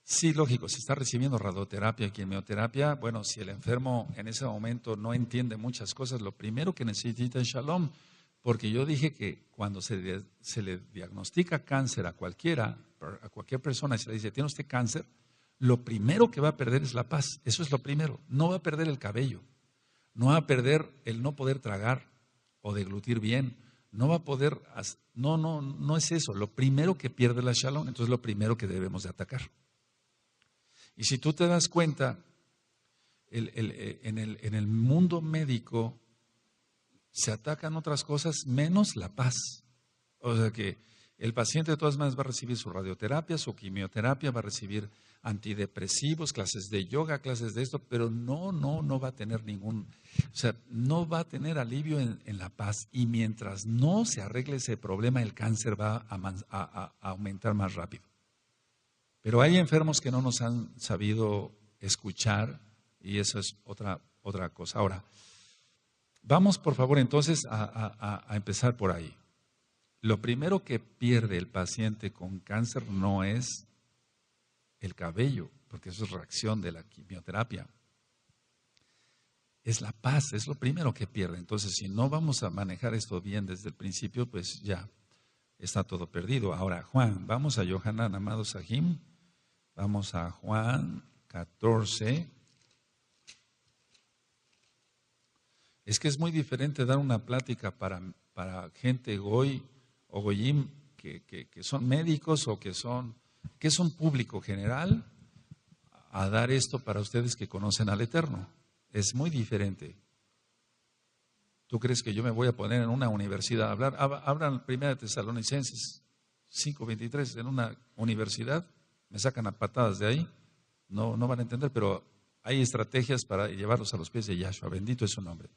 Sí, lógico, si está recibiendo radioterapia y quimioterapia, bueno, si el enfermo en ese momento no entiende muchas cosas, lo primero que necesita es shalom, porque yo dije que cuando se le diagnostica cáncer a cualquier persona y se le dice, ¿tiene usted cáncer? Lo primero que va a perder es la paz, eso es lo primero, no va a perder el cabello, no va a perder el no poder tragar o deglutir bien, no va a poder, no es eso, lo primero que pierde la shalom, entonces lo primero que debemos de atacar. Y si tú te das cuenta, en el mundo médico se atacan otras cosas menos la paz. O sea que el paciente de todas maneras va a recibir su radioterapia, su quimioterapia, va a recibir antidepresivos, clases de yoga, clases de esto, pero no va a tener no va a tener alivio en la paz. Y mientras no se arregle ese problema, el cáncer va a aumentar más rápido. Pero hay enfermos que no nos han sabido escuchar y eso es otra cosa. Ahora, vamos por favor entonces a empezar por ahí. Lo primero que pierde el paciente con cáncer no es el cabello, porque eso es reacción de la quimioterapia. Es la paz, es lo primero que pierde. Entonces, si no vamos a manejar esto bien desde el principio, pues ya está todo perdido. Ahora, Juan, vamos a Yohanan, amado Sahim. Vamos a Juan 14. Es que es muy diferente dar una plática para gente goy o goyim que son médicos o que es un público general, a dar esto para ustedes que conocen al Eterno. Es muy diferente. ¿Tú crees que yo me voy a poner en una universidad a hablar? Abran 1 Tesalonicenses 5:23 en una universidad. Me sacan a patadas de ahí, no van a entender, pero hay estrategias para llevarlos a los pies de Yahshua, bendito es su nombre.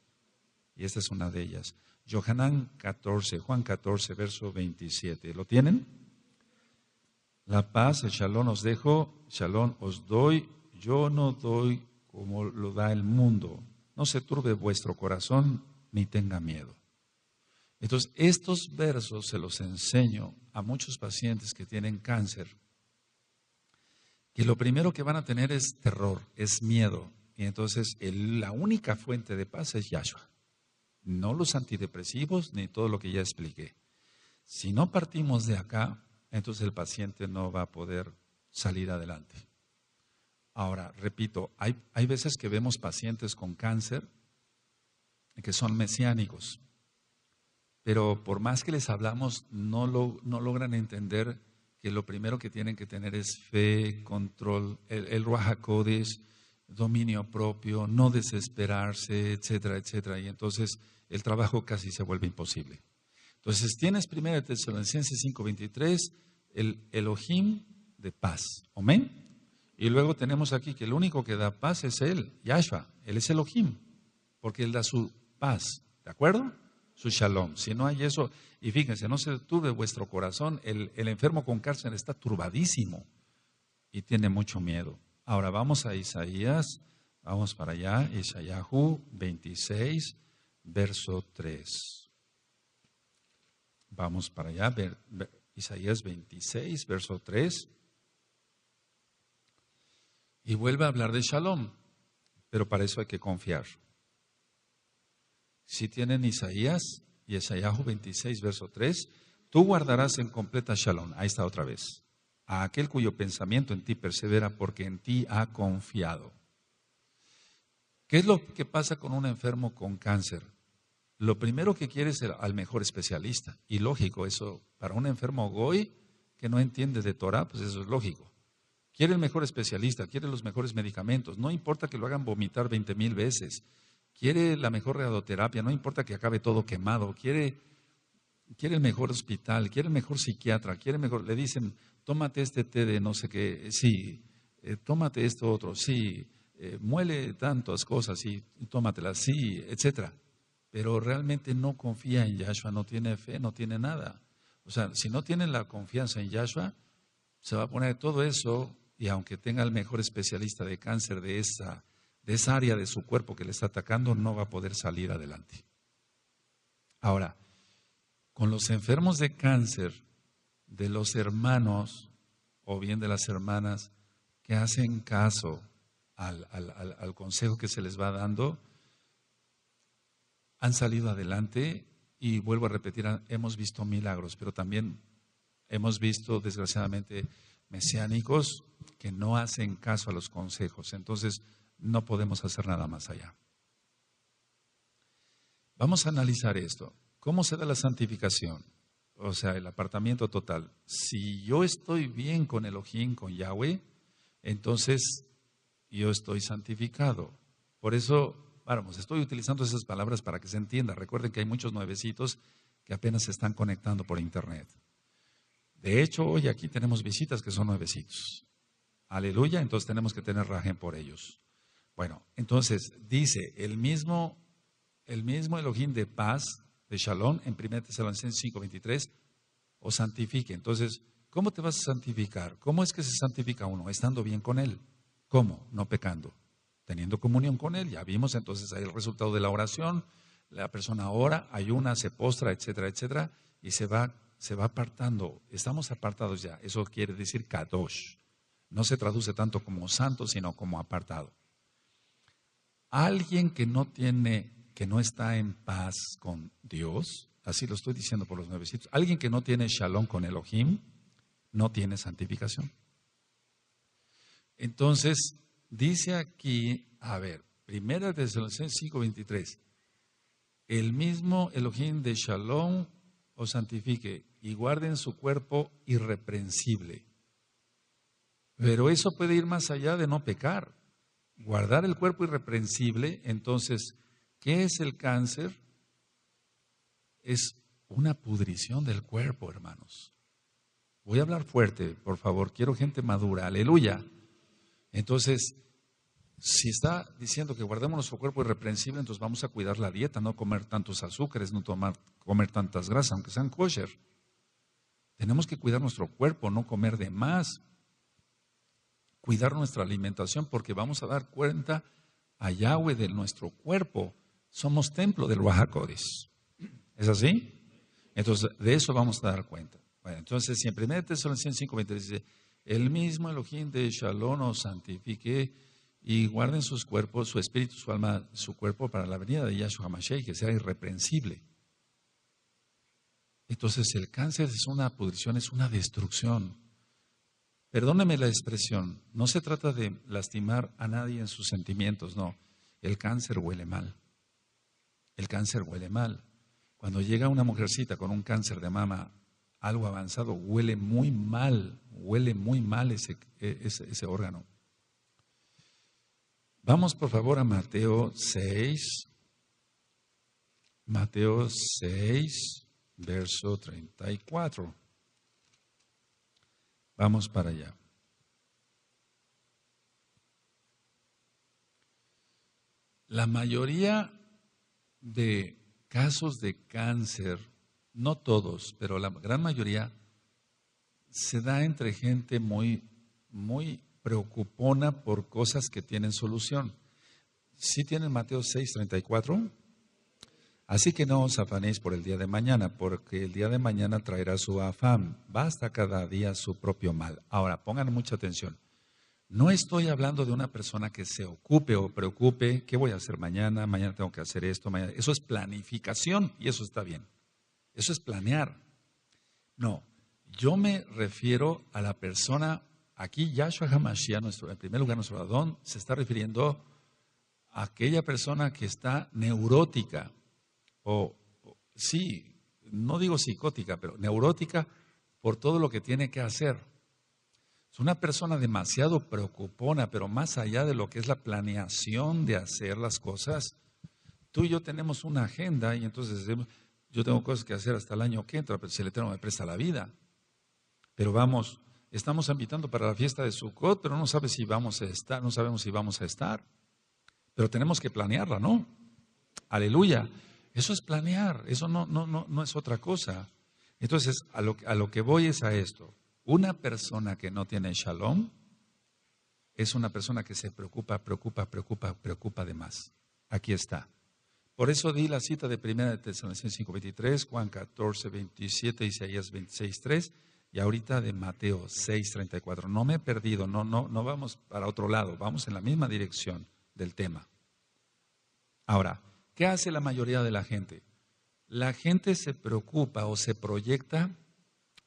Y esta es una de ellas. Juan 14, verso 27. ¿Lo tienen? La paz, el shalom os dejo, shalom os doy, yo no doy como lo da el mundo. No se turbe vuestro corazón, ni tenga miedo. Entonces, estos versos se los enseño a muchos pacientes que tienen cáncer, que lo primero que van a tener es terror, es miedo. Y entonces la única fuente de paz es Yahshua. No los antidepresivos ni todo lo que ya expliqué. Si no partimos de acá, entonces el paciente no va a poder salir adelante. Ahora, repito, hay veces que vemos pacientes con cáncer que son mesiánicos, pero por más que les hablamos, no logran entender que lo primero que tienen que tener es fe, control, el Ruach HaKodesh, dominio propio, no desesperarse, etcétera, etcétera. Y entonces el trabajo casi se vuelve imposible. Entonces tienes 1 Tesalonicenses 5:23, el Elohim de paz. Amén. Y luego tenemos aquí que el único que da paz es Él, Yahshua. Él es Elohim, porque Él da su paz. ¿De acuerdo? Su shalom. Si no hay eso, y fíjense, no se turbe vuestro corazón, el enfermo con cáncer está turbadísimo y tiene mucho miedo. Ahora vamos a Isaías, vamos para allá, Isayahu 26, verso 3. Vamos para allá, Isaías 26, verso 3. Y vuelve a hablar de shalom, pero para eso hay que confiar. Si tienen Isaías y Isayahu 26, verso 3, tú guardarás en completa shalom. Ahí está otra vez. A aquel cuyo pensamiento en ti persevera porque en ti ha confiado. ¿Qué es lo que pasa con un enfermo con cáncer? Lo primero que quiere es al mejor especialista. Y lógico, eso para un enfermo goy que no entiende de Torah, pues eso es lógico. Quiere el mejor especialista, quiere los mejores medicamentos. No importa que lo hagan vomitar 20,000 veces. Quiere la mejor radioterapia, no importa que acabe todo quemado. Quiere el mejor hospital, quiere el mejor psiquiatra, le dicen, tómate este té de no sé qué, sí, tómate esto otro, sí, muele tantas cosas, sí, tómatelas, sí, etcétera. Pero realmente no confía en Yahshua, no tiene fe, no tiene nada. O sea, si no tiene la confianza en Yahshua, se va a poner todo eso, y aunque tenga el mejor especialista de cáncer de esa área de su cuerpo que le está atacando, no va a poder salir adelante. Ahora, con los enfermos de cáncer, de los hermanos o bien de las hermanas, que hacen caso al consejo que se les va dando, han salido adelante y vuelvo a repetir, hemos visto milagros, pero también hemos visto desgraciadamente mesiánicos que no hacen caso a los consejos. Entonces no podemos hacer nada más allá. Vamos a analizar esto. ¿Cómo se da la santificación? O sea, el apartamiento total. Si yo estoy bien con Elohim, con Yahweh, entonces yo estoy santificado. Por eso, vamos, estoy utilizando esas palabras para que se entienda. Recuerden que hay muchos nuevecitos que apenas se están conectando por internet. De hecho, hoy aquí tenemos visitas que son nuevecitos. Aleluya, entonces tenemos que tener rajen por ellos. Bueno, entonces dice el mismo Elohim de paz, de Shalom, en 1 Tesalonicenses 5:23, os santifique. Entonces, ¿cómo te vas a santificar? ¿Cómo es que se santifica uno? Estando bien con Él. ¿Cómo? No pecando. Teniendo comunión con Él. Ya vimos entonces ahí el resultado de la oración. La persona ora, ayuna, se postra, etcétera, etcétera, y se va apartando. Estamos apartados ya. Eso quiere decir kadosh. No se traduce tanto como santo, sino como apartado. Alguien que no está en paz con Dios, así lo estoy diciendo por los nuevecitos, alguien que no tiene shalom con Elohim, no tiene santificación. Entonces, dice aquí, a ver, 1 Tesalonicenses 5:23, el mismo Elohim de Shalom os santifique y guarden su cuerpo irreprensible. Pero eso puede ir más allá de no pecar. Guardar el cuerpo irreprensible, entonces, ¿qué es el cáncer? Es una pudrición del cuerpo, hermanos. Voy a hablar fuerte, por favor. Quiero gente madura. Aleluya. Entonces, si está diciendo que guardemos nuestro cuerpo irreprensible, entonces vamos a cuidar la dieta, no comer tantos azúcares, no comer tantas grasas, aunque sean kosher. Tenemos que cuidar nuestro cuerpo, no comer de más. Cuidar nuestra alimentación, porque vamos a dar cuenta a Yahweh de nuestro cuerpo. Somos templo del Ruach HaKodesh. ¿Es así? Entonces, de eso vamos a dar cuenta. Bueno, entonces, si en 1 Tesalonicenses 5:20 dice, el mismo Elohim de Shalom os santifique y guarden sus cuerpos, su espíritu, su alma, su cuerpo para la venida de Yahshua HaMashiach, que sea irreprensible. Entonces, el cáncer es una pudrición, es una destrucción. Perdóneme la expresión, no se trata de lastimar a nadie en sus sentimientos, no. El cáncer huele mal. El cáncer huele mal. Cuando llega una mujercita con un cáncer de mama, algo avanzado, huele muy mal ese órgano. Vamos por favor a Mateo 6, verso 34. Vamos para allá. La mayoría de casos de cáncer, no todos, pero la gran mayoría, se da entre gente muy preocupona por cosas que tienen solución. ¿Sí tienen Mateo 6:34? Así que no os afanéis por el día de mañana, porque el día de mañana traerá su afán. Basta cada día su propio mal. Ahora, pongan mucha atención. No estoy hablando de una persona que se ocupe o preocupe, ¿qué voy a hacer mañana? Mañana tengo que hacer esto, mañana. Eso es planificación y eso está bien. Eso es planear. No, yo me refiero a la persona, aquí Yahshua HaMashiach, en primer lugar nuestro Adón, se está refiriendo a aquella persona que está neurótica. Sí, no digo psicótica, pero neurótica por todo lo que tiene que hacer. Es una persona demasiado preocupona, pero más allá de lo que es la planeación de hacer las cosas, tú y yo tenemos una agenda y entonces decimos, yo tengo cosas que hacer hasta el año que entra, pero si el Eterno me presta la vida. Pero vamos, estamos invitando para la fiesta de Sukkot, pero no sabemos si vamos a estar. Pero tenemos que planearla, ¿no? Aleluya. Eso es planear, eso no es otra cosa. Entonces, a lo que voy es a esto. Una persona que no tiene shalom es una persona que se preocupa de más. Aquí está. Por eso di la cita de 1 Tesalonicenses 5:23, Juan 14:27, Isaías 26:3 y ahorita de Mateo 6:34. No me he perdido, no vamos para otro lado, vamos en la misma dirección del tema. Ahora, ¿qué hace la mayoría de la gente? La gente se preocupa o se proyecta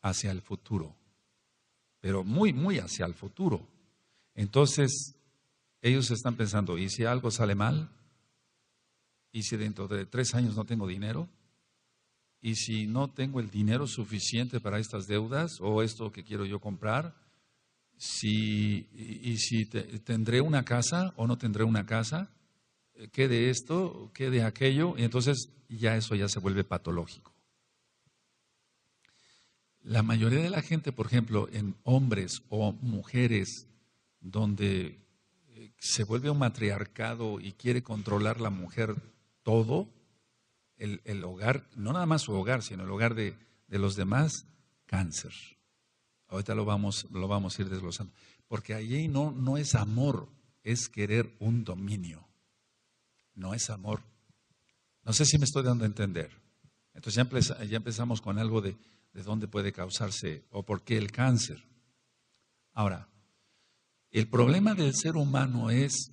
hacia el futuro, pero muy, muy hacia el futuro. Entonces, ellos están pensando, ¿y si algo sale mal? ¿Y si dentro de 3 años no tengo dinero? ¿Y si no tengo el dinero suficiente para estas deudas o esto que quiero yo comprar? ¿Y si tendré una casa o no tendré una casa? ¿Qué de esto? ¿Qué de aquello? Y entonces eso ya se vuelve patológico. La mayoría de la gente, por ejemplo, en hombres o mujeres, donde se vuelve un matriarcado y quiere controlar la mujer todo, el hogar, no nada más su hogar, sino el hogar de los demás, cáncer. Ahorita lo vamos a ir desglosando. Porque allí no es amor, es querer un dominio. No es amor. No sé si me estoy dando a entender. Entonces ya empezamos con algo de dónde puede causarse o por qué el cáncer. Ahora, el problema del ser humano es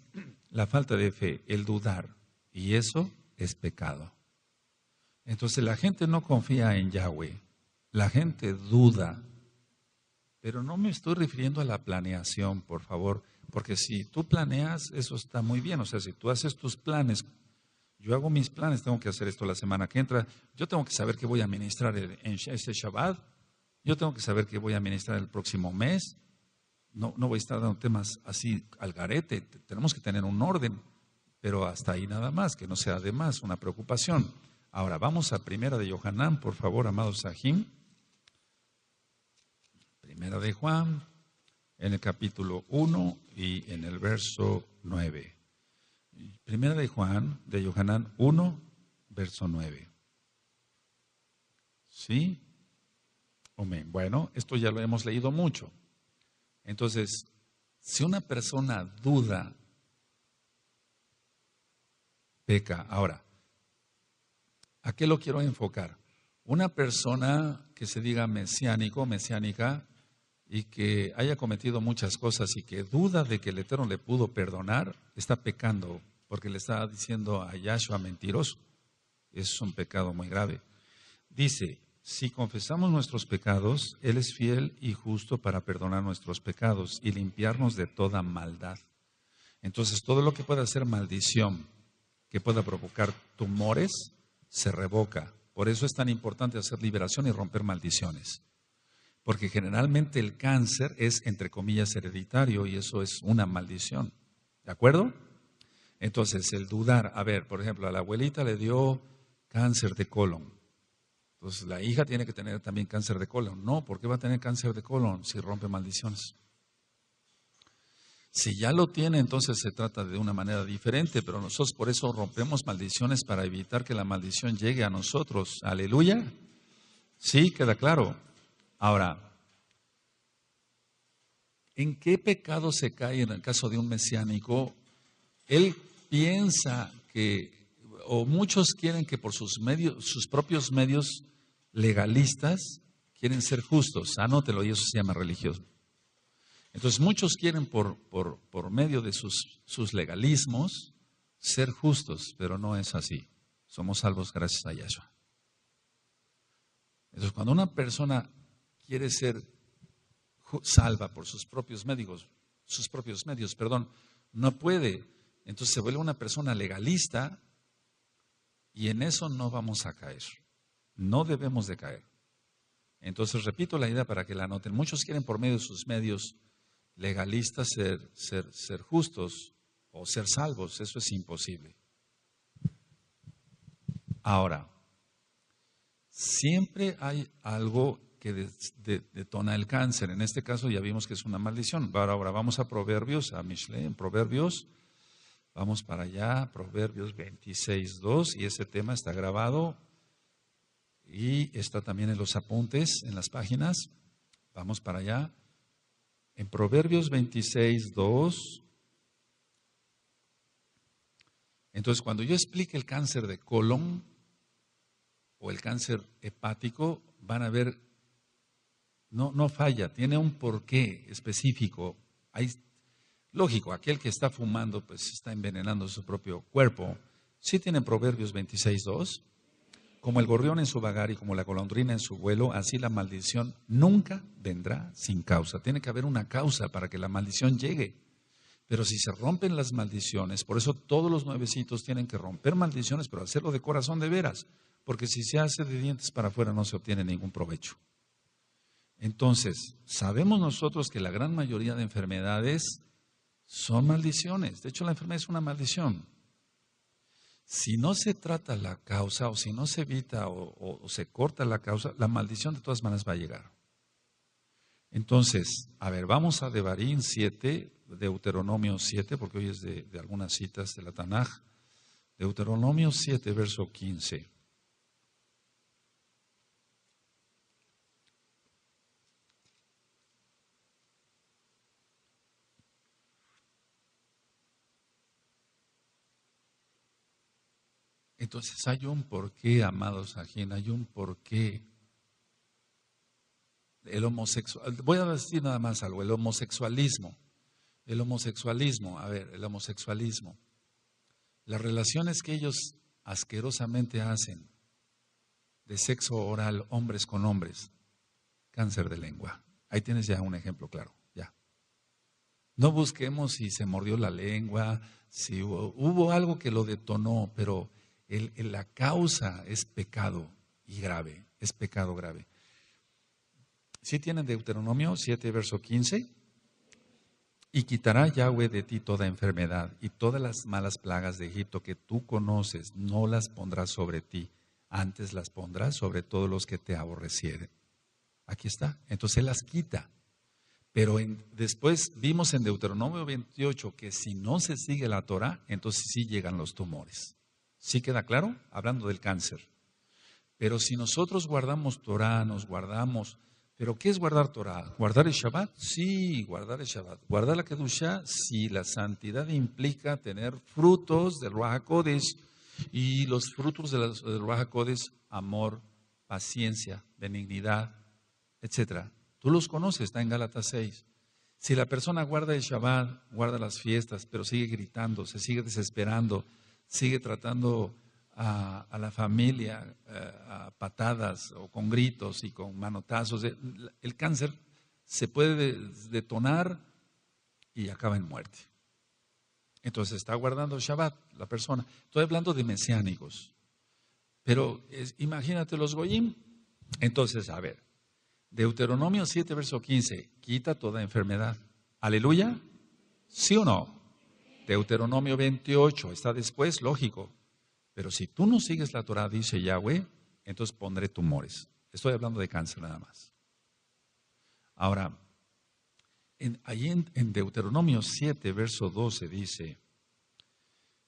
la falta de fe, el dudar, y eso es pecado. Entonces la gente no confía en Yahweh, la gente duda, pero no me estoy refiriendo a la planeación, por favor, porque si tú planeas, eso está muy bien, o sea, si tú haces tus planes, yo hago mis planes, tengo que hacer esto la semana que entra, yo tengo que saber qué voy a ministrar en este Shabbat, yo tengo que saber qué voy a ministrar el próximo mes, no voy a estar dando temas así al garete, tenemos que tener un orden, pero hasta ahí nada más, que no sea además una preocupación. Ahora, vamos a Primera de Yohanan, por favor, amados Sahim. Primera de Juan, en el capítulo 1 y en el verso 9. Primera de Juan, de Yohanan 1, verso 9. ¿Sí? Amén. Bueno, esto ya lo hemos leído mucho. Entonces, si una persona duda, peca. Ahora, ¿a qué lo quiero enfocar? Una persona que se diga mesiánico, mesiánica, y que haya cometido muchas cosas y que duda de que el Eterno le pudo perdonar, está pecando, porque le está diciendo a Yahshua mentiroso. Es un pecado muy grave. Dice, si confesamos nuestros pecados, Él es fiel y justo para perdonar nuestros pecados y limpiarnos de toda maldad. Entonces, todo lo que pueda ser maldición, que pueda provocar tumores, se revoca. Por eso es tan importante hacer liberación y romper maldiciones. Porque generalmente el cáncer es, entre comillas, hereditario y eso es una maldición. ¿De acuerdo? Entonces, el dudar, a ver, por ejemplo, a la abuelita le dio cáncer de colon. Entonces, la hija tiene que tener también cáncer de colon. No, ¿por qué va a tener cáncer de colon si rompe maldiciones? Si ya lo tiene, entonces se trata de una manera diferente, pero nosotros por eso rompemos maldiciones para evitar que la maldición llegue a nosotros. Aleluya. Sí, queda claro. Ahora, ¿en qué pecado se cae en el caso de un mesiánico? Él piensa que, o muchos quieren que por sus propios medios legalistas, quieren ser justos. Anótelo, y eso se llama religioso. Entonces muchos quieren por medio de sus legalismos ser justos, pero no es así. Somos salvos gracias a Yahshua. Entonces cuando una persona quiere ser salva por sus propios medios, no puede. Entonces se vuelve una persona legalista y en eso no vamos a caer. No debemos de caer. Entonces repito la idea para que la anoten. Muchos quieren por medio de sus medios legalistas ser justos o ser salvos. Eso es imposible. Ahora, siempre hay algo que detona el cáncer. En este caso ya vimos que es una maldición. Ahora vamos a Proverbios, a Mishle, en Proverbios. Vamos para allá, Proverbios 26:2, y ese tema está grabado y está también en los apuntes, en las páginas. Vamos para allá. En Proverbios 26:2. Entonces, cuando yo explique el cáncer de colon o el cáncer hepático, van a ver no falla, tiene un porqué específico. Hay, lógico, aquel que está fumando pues está envenenando su propio cuerpo. Sí tiene Proverbios 26:2. Como el gorrión en su vagar y como la golondrina en su vuelo, así la maldición nunca vendrá sin causa. Tiene que haber una causa para que la maldición llegue. Pero si se rompen las maldiciones, por eso todos los nuevecitos tienen que romper maldiciones, pero hacerlo de corazón de veras. Porque si se hace de dientes para afuera no se obtiene ningún provecho. Entonces, sabemos nosotros que la gran mayoría de enfermedades son maldiciones. De hecho, la enfermedad es una maldición. Si no se trata la causa o si no se evita o se corta la causa, la maldición de todas maneras va a llegar. Entonces, a ver, vamos a Devarim 7, Deuteronomio 7, porque hoy es de algunas citas de la Tanaj. Deuteronomio 7, verso 15. Entonces hay un porqué, amados ajín, hay un porqué. El homosexual, voy a decir nada más algo, el homosexualismo, a ver, el homosexualismo, las relaciones que ellos asquerosamente hacen de sexo oral, hombres con hombres, cáncer de lengua. Ahí tienes ya un ejemplo claro, ya. No busquemos si se mordió la lengua, si hubo algo que lo detonó, pero la causa es pecado y grave, es pecado grave. ¿Sí tienen Deuteronomio 7, verso 15? Y quitará Yahweh de ti toda enfermedad y todas las malas plagas de Egipto que tú conoces, no las pondrás sobre ti, antes las pondrás sobre todos los que te aborrecieren. Aquí está, entonces Él las quita. Pero después vimos en Deuteronomio 28 que si no se sigue la Torah, entonces sí llegan los tumores. ¿Sí queda claro? Hablando del cáncer. Pero si nosotros guardamos Torah, nos guardamos... ¿Pero qué es guardar Torah? ¿Guardar el Shabbat? Sí, guardar el Shabbat. ¿Guardar la Kedushá? Sí, la santidad implica tener frutos del Ruach HaKodesh. Y los frutos del Ruach HaKodesh, amor, paciencia, benignidad, etc. Tú los conoces, está en Gálatas 6. Si la persona guarda el Shabbat, guarda las fiestas, pero sigue gritando, se sigue desesperando, sigue tratando a la familia a patadas o con gritos y con manotazos, el cáncer se puede detonar y acaba en muerte. Entonces está guardando el Shabbat la persona. Estoy hablando de mesiánicos, pero imagínate los goyim. Entonces, a ver, Deuteronomio 7, verso 15, quita toda enfermedad. ¿Aleluya? ¿Sí o no? Deuteronomio 28, está después, lógico. Pero si tú no sigues la Torah, dice Yahweh, entonces pondré tumores. Estoy hablando de cáncer nada más. Ahora, allí en Deuteronomio 7, verso 12 dice,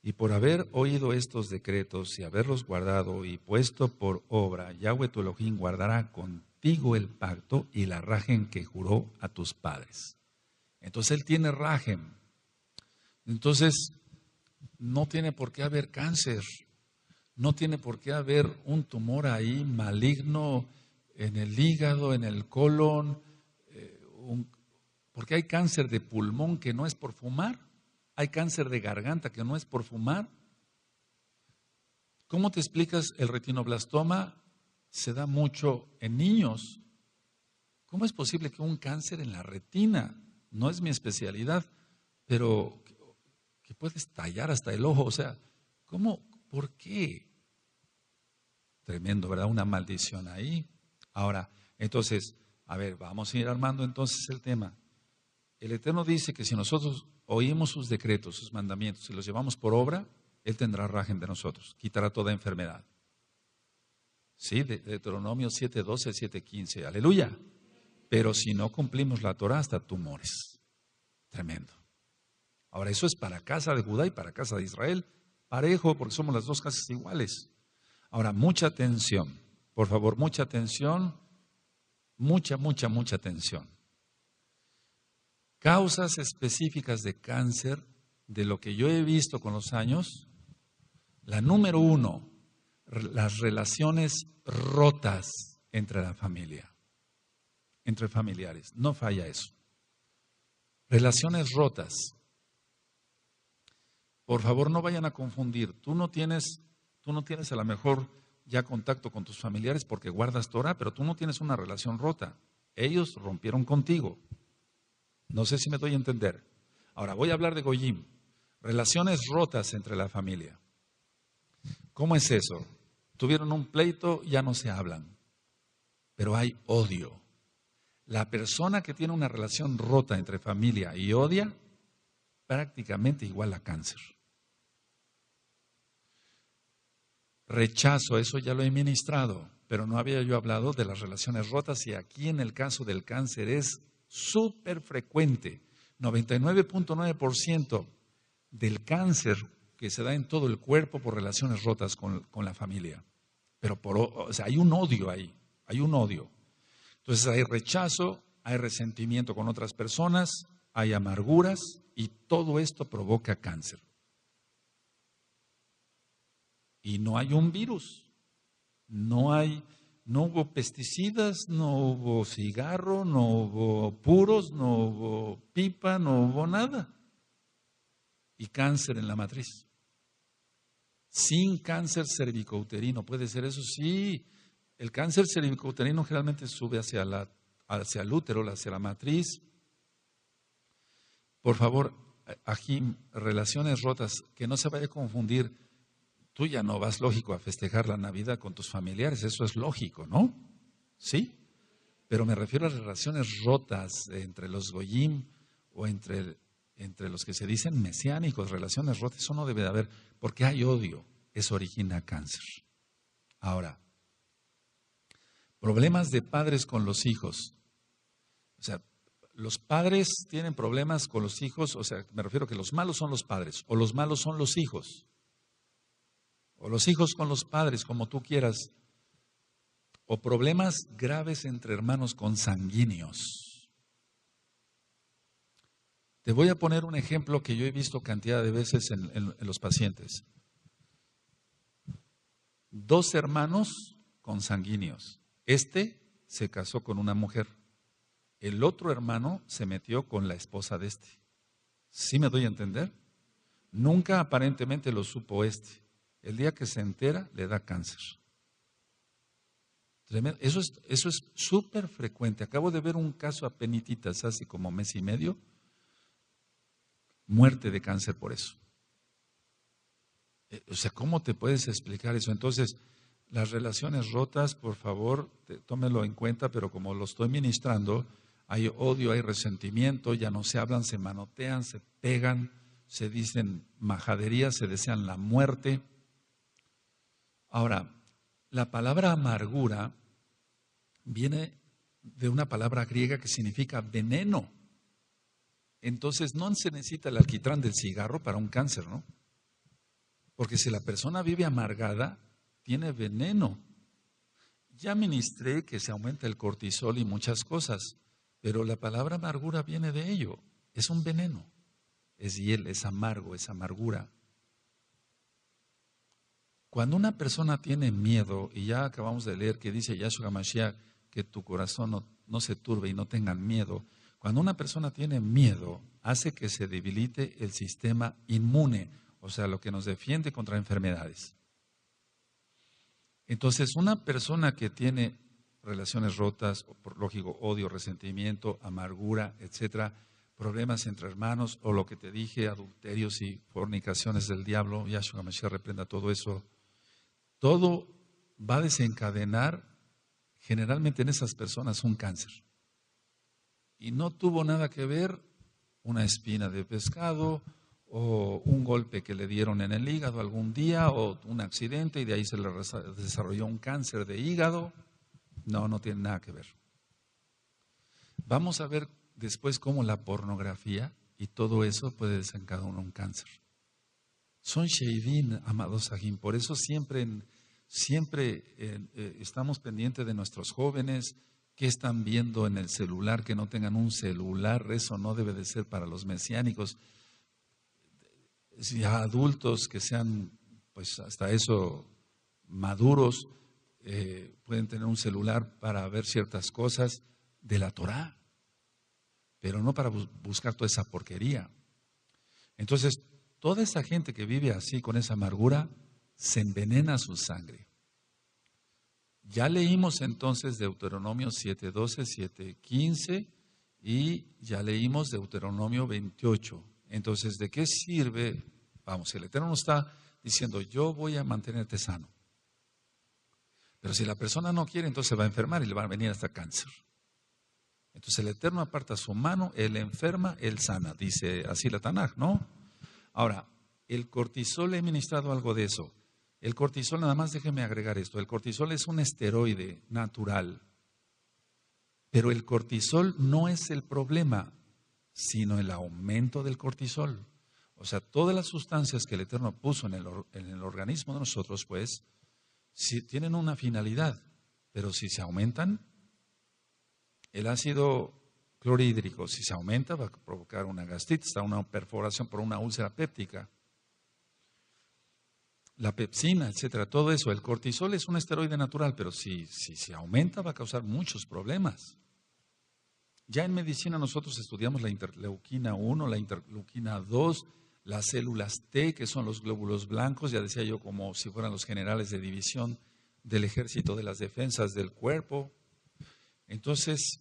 y por haber oído estos decretos y haberlos guardado y puesto por obra, Yahweh tu Elohim guardará contigo el pacto y la rajem que juró a tus padres. Entonces Él tiene rajem. Entonces, no tiene por qué haber cáncer. No tiene por qué haber un tumor ahí maligno en el hígado, en el colon, porque hay cáncer de pulmón que no es por fumar, hay cáncer de garganta que no es por fumar. ¿Cómo te explicas el retinoblastoma? Se da mucho en niños. ¿Cómo es posible que un cáncer en la retina, no es mi especialidad, pero que puede estallar hasta el ojo? O sea, ¿cómo? ¿Por qué? Tremendo, ¿verdad? Una maldición ahí. Ahora, entonces, a ver, vamos a ir armando entonces el tema. El Eterno dice que si nosotros oímos sus decretos, sus mandamientos y los llevamos por obra, Él tendrá rajem de nosotros, quitará toda enfermedad. Sí, Deuteronomio 7:12, 7:15, aleluya. Pero si no cumplimos la Torah, hasta tumores. Tremendo. Ahora, eso es para casa de Judá y para casa de Israel. Parejo, porque somos las dos casas iguales. Ahora, mucha atención, por favor, mucha atención, mucha atención. Causas específicas de cáncer, de lo que yo he visto con los años, la número 1, las relaciones rotas entre la familia. entre familiares. No falla eso. Relaciones rotas. Por favor, no vayan a confundir. Tú no tienes a lo mejor ya contacto con tus familiares porque guardas Torah, pero tú no tienes una relación rota. Ellos rompieron contigo. No sé si me doy a entender. Ahora voy a hablar de Goyim. Relaciones rotas entre la familia. ¿Cómo es eso? Tuvieron un pleito, ya no se hablan, pero hay odio. La persona que tiene una relación rota entre familia y odia, prácticamente igual a cáncer. Rechazo, eso ya lo he ministrado, pero no había yo hablado de las relaciones rotas y aquí en el caso del cáncer es súper frecuente. 99.9% del cáncer que se da en todo el cuerpo por relaciones rotas con la familia. Pero o sea, hay un odio ahí, hay un odio. Entonces hay rechazo, hay resentimiento con otras personas, hay amarguras y todo esto provoca cáncer. Y no hay un virus, no hubo pesticidas, no hubo cigarro, no hubo puros, no hubo pipa, no hubo nada. Y cáncer en la matriz. Sin cáncer cervicouterino, ¿puede ser eso? Sí, el cáncer cervicouterino generalmente sube hacia el útero, hacia la matriz. Por favor, Ajim, relaciones rotas, que no se vaya a confundir. Tú ya no vas, lógico, a festejar la Navidad con tus familiares, eso es lógico, ¿no? Sí, pero me refiero a relaciones rotas entre los Goyim o entre los que se dicen mesiánicos, relaciones rotas, eso no debe de haber, porque hay odio, eso origina cáncer. Ahora, problemas de padres con los hijos. O sea, los padres tienen problemas con los hijos, o sea, me refiero a que los malos son los padres, o los malos son los hijos. O los hijos con los padres, como tú quieras, o problemas graves entre hermanos consanguíneos. Te voy a poner un ejemplo que yo he visto cantidad de veces en los pacientes. 2 hermanos consanguíneos. Este se casó con una mujer. El otro hermano se metió con la esposa de este. ¿Sí me doy a entender? Nunca aparentemente lo supo este. El día que se entera, le da cáncer. Tremendo. Eso es súper frecuente. Acabo de ver un caso apenititas hace como mes y medio. Muerte de cáncer por eso. O sea, ¿cómo te puedes explicar eso? Entonces, las relaciones rotas, por favor, tómelo en cuenta, pero como lo estoy ministrando, hay odio, hay resentimiento, ya no se hablan, se manotean, se pegan, se dicen majaderías, se desean la muerte. Ahora, la palabra amargura viene de una palabra griega que significa veneno. Entonces, no se necesita el alquitrán del cigarro para un cáncer, ¿no? Porque si la persona vive amargada, tiene veneno. Ya ministré que se aumenta el cortisol y muchas cosas, pero la palabra amargura viene de ello. Es un veneno, es hiel, es amargo, es amargura. Cuando una persona tiene miedo, y ya acabamos de leer que dice Yahshua Mashiach, que tu corazón no se turbe y no tengan miedo. Cuando una persona tiene miedo, hace que se debilite el sistema inmune, o sea, lo que nos defiende contra enfermedades. Entonces, una persona que tiene relaciones rotas, por lógico, odio, resentimiento, amargura, etcétera, problemas entre hermanos, o lo que te dije, adulterios y fornicaciones del diablo, Yahshua Mashiach reprenda todo eso. Todo va a desencadenar generalmente en esas personas un cáncer. Y no tuvo nada que ver una espina de pescado o un golpe que le dieron en el hígado algún día o un accidente y de ahí se le desarrolló un cáncer de hígado. No tiene nada que ver. Vamos a ver después cómo la pornografía y todo eso puede desencadenar un cáncer. Son sheivin, amados Ajim, por eso siempre estamos pendientes de nuestros jóvenes, que están viendo en el celular, que no tengan un celular, eso no debe de ser para los mesiánicos. Ya adultos que sean, pues hasta eso, maduros, pueden tener un celular para ver ciertas cosas. de la Torá, pero no para buscar toda esa porquería. Entonces, toda esa gente que vive así, con esa amargura, se envenena su sangre. Ya leímos entonces Deuteronomio 7:12, 7:15 y ya leímos Deuteronomio 28. Entonces, ¿de qué sirve? Vamos, el Eterno nos está diciendo, yo voy a mantenerte sano. Pero si la persona no quiere, entonces se va a enfermar y le va a venir hasta cáncer. Entonces el Eterno aparta su mano, él enferma, él sana, dice así la Tanaj, ¿no? Ahora, el cortisol, he ministrado algo de eso. El cortisol, nada más déjeme agregar esto, el cortisol es un esteroide natural, pero el cortisol no es el problema, sino el aumento del cortisol. O sea, todas las sustancias que el Eterno puso en el organismo de nosotros, pues, sí tienen una finalidad, pero si se aumentan, el ácido clorhídrico, si se aumenta, va a provocar una gastritis, una perforación por una úlcera péptica. La pepsina, etcétera, todo eso. El cortisol es un esteroide natural, pero si se aumenta va a causar muchos problemas. Ya en medicina nosotros estudiamos la interleuquina 1, la interleuquina 2, las células T, que son los glóbulos blancos, ya decía yo, como si fueran los generales de división del ejército de las defensas del cuerpo. Entonces,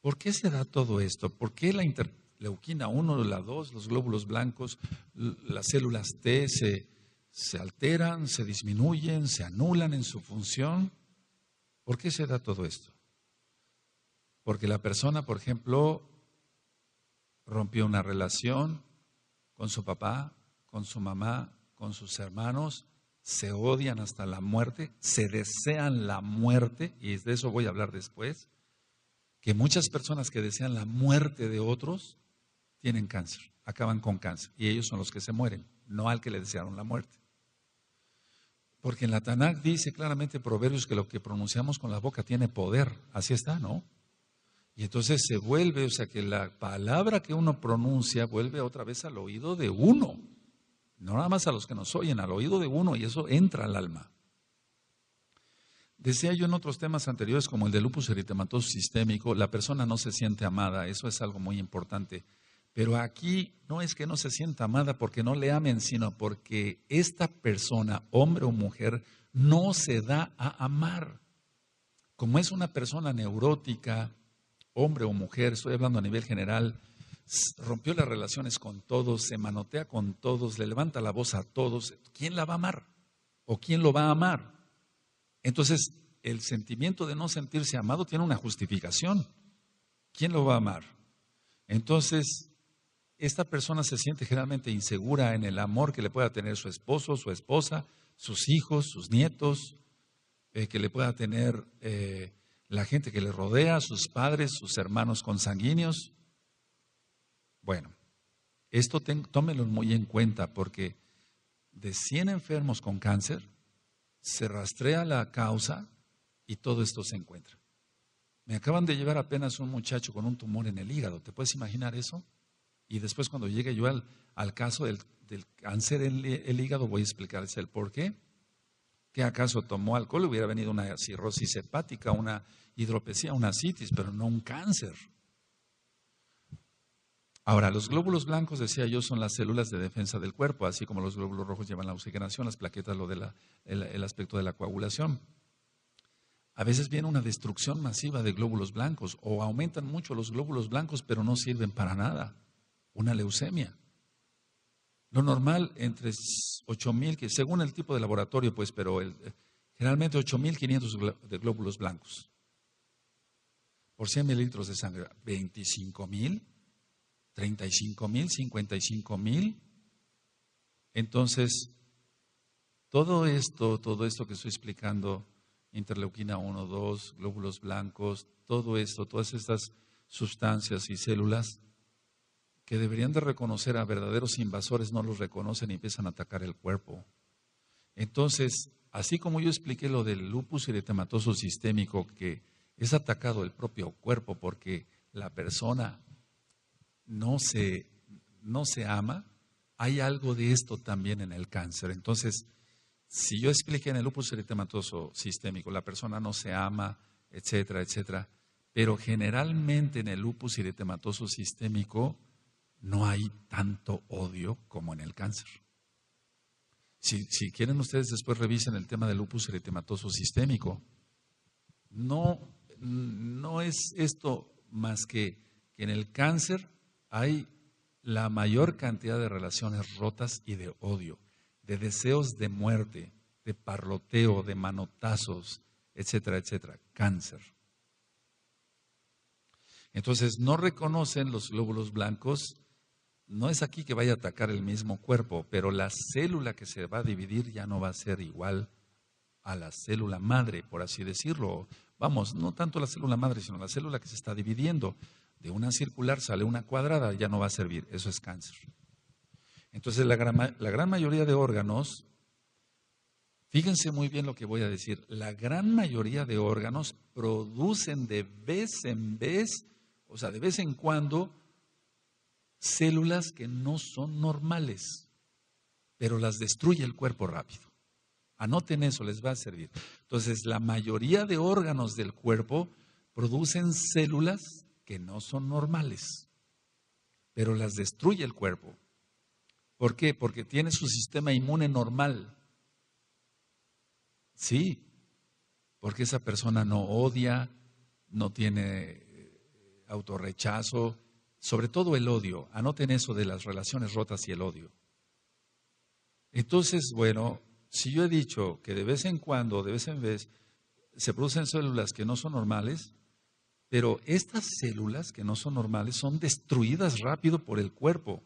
¿por qué se da todo esto? ¿Por qué la interleuquina 1, la 2, los glóbulos blancos, las células T se alteran, se disminuyen, se anulan en su función? ¿Por qué se da todo esto? Porque la persona, por ejemplo, rompió una relación con su papá, con su mamá, con sus hermanos, se odian hasta la muerte, se desean la muerte, y de eso voy a hablar después, que muchas personas que desean la muerte de otros tienen cáncer, acaban con cáncer, y ellos son los que se mueren, no al que le desearon la muerte. Porque en la Tanaj dice claramente Proverbios que lo que pronunciamos con la boca tiene poder, así está, ¿no? Y entonces se vuelve, o sea que la palabra que uno pronuncia vuelve otra vez al oído de uno, no nada más a los que nos oyen, al oído de uno, y eso entra al alma. Decía yo en otros temas anteriores, como el de lupus eritematoso sistémico, la persona no se siente amada, eso es algo muy importante. Pero aquí no es que no se sienta amada porque no le amen, sino porque esta persona, hombre o mujer, no se da a amar. Como es una persona neurótica, hombre o mujer, estoy hablando a nivel general, rompió las relaciones con todos, se manotea con todos, le levanta la voz a todos, ¿quién la va a amar? ¿O quién lo va a amar? Entonces, el sentimiento de no sentirse amado tiene una justificación. ¿Quién lo va a amar? Entonces, esta persona se siente generalmente insegura en el amor que le pueda tener su esposo, su esposa, sus hijos, sus nietos, que le pueda tener la gente que le rodea, sus padres, sus hermanos consanguíneos. Bueno, esto tómelo muy en cuenta porque de 100 enfermos con cáncer, se rastrea la causa y todo esto se encuentra. Me acaban de llevar apenas un muchacho con un tumor en el hígado, ¿te puedes imaginar eso? Y después cuando llegue yo al caso del cáncer en el hígado voy a explicarles el por qué. ¿Qué acaso tomó alcohol? Hubiera venido una cirrosis hepática, una hidropesía, una citis, pero no un cáncer. Ahora, los glóbulos blancos, decía yo, son las células de defensa del cuerpo, así como los glóbulos rojos llevan la oxigenación, las plaquetas lo de el aspecto de la coagulación. A veces viene una destrucción masiva de glóbulos blancos o aumentan mucho los glóbulos blancos, pero no sirven para nada. Una leucemia. Lo normal entre 8,000, que según el tipo de laboratorio, pues, pero generalmente 8,500 de glóbulos blancos. Por 100 mililitros de sangre, 25,000. 35,000, 55,000. Entonces, todo esto que estoy explicando, interleuquina 1, 2, glóbulos blancos, todo esto, todas estas sustancias y células que deberían de reconocer a verdaderos invasores, no los reconocen y empiezan a atacar el cuerpo. Entonces, así como yo expliqué lo del lupus eritematoso sistémico, que es atacado el propio cuerpo porque la persona no se ama, hay algo de esto también en el cáncer. Entonces, si yo expliqué en el lupus eritematoso sistémico, la persona no se ama, etcétera, etcétera, Pero generalmente en el lupus eritematoso sistémico no hay tanto odio como en el cáncer. Si quieren ustedes después revisen el tema del lupus eritematoso sistémico. No es esto más que en el cáncer hay la mayor cantidad de relaciones rotas y de odio, de deseos de muerte, de parloteo, de manotazos, etcétera, etcétera. Cáncer. Entonces no reconocen los glóbulos blancos. No es aquí que vaya a atacar el mismo cuerpo, pero la célula que se va a dividir ya no va a ser igual a la célula madre, por así decirlo. Vamos, no tanto la célula madre, sino la célula que se está dividiendo. De una circular sale una cuadrada, ya no va a servir. Eso es cáncer. Entonces la gran mayoría de órganos, fíjense muy bien lo que voy a decir, la gran mayoría de órganos producen de vez en vez, o sea, de vez en cuando, células que no son normales, pero las destruye el cuerpo rápido. Anoten eso, les va a servir. Entonces, la mayoría de órganos del cuerpo producen células que no son normales, pero las destruye el cuerpo. ¿Por qué? Porque tiene su sistema inmune normal. Sí, porque esa persona no odia, no tiene autorrechazo, sobre todo el odio. Anoten eso de las relaciones rotas y el odio. Entonces, bueno, si yo he dicho que de vez en cuando, de vez en vez, se producen células que no son normales, pero estas células que no son normales son destruidas rápido por el cuerpo.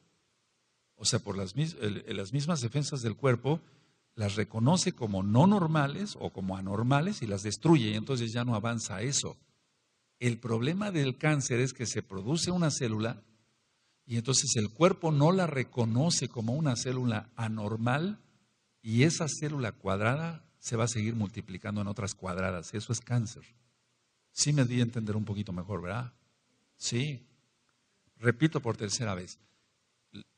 O sea, por las mismas defensas del cuerpo, las reconoce como no normales o como anormales y las destruye, y entonces ya no avanza eso. El problema del cáncer es que se produce una célula y entonces el cuerpo no la reconoce como una célula anormal y esa célula cuadrada se va a seguir multiplicando en otras cuadradas. Eso es cáncer. Sí me di a entender un poquito mejor, ¿verdad? Sí. Repito por tercera vez.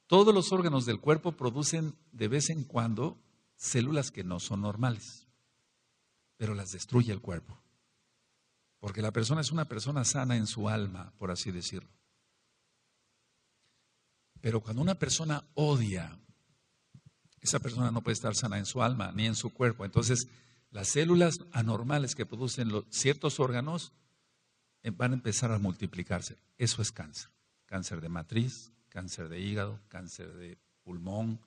Todos los órganos del cuerpo producen de vez en cuando células que no son normales, pero las destruye el cuerpo. Porque la persona es una persona sana en su alma, por así decirlo. Pero cuando una persona odia, esa persona no puede estar sana en su alma ni en su cuerpo. Entonces, las células anormales que producen ciertos órganos van a empezar a multiplicarse. Eso es cáncer. Cáncer de matriz, cáncer de hígado, cáncer de pulmón.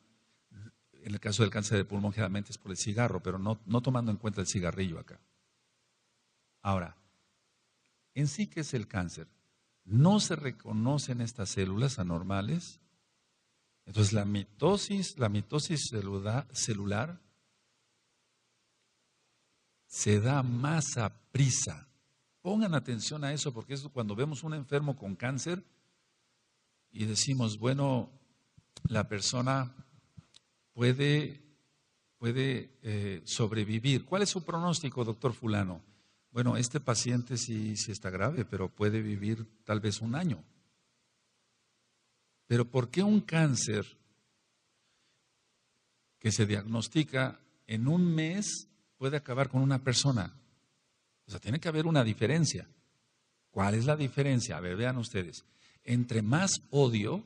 En el caso del cáncer de pulmón generalmente es por el cigarro, pero no tomando en cuenta el cigarrillo acá. Ahora, en sí, ¿qué es el cáncer? No se reconocen estas células anormales. Entonces la mitosis celular se da más a prisa. Pongan atención a eso, porque es cuando vemos un enfermo con cáncer y decimos, bueno, la persona puede sobrevivir. ¿Cuál es su pronóstico, doctor fulano? Bueno, este paciente sí está grave, pero puede vivir tal vez un año. Pero ¿por qué un cáncer que se diagnostica en un mes puede acabar con una persona? O sea, tiene que haber una diferencia. ¿Cuál es la diferencia? A ver, vean ustedes. Entre más odio,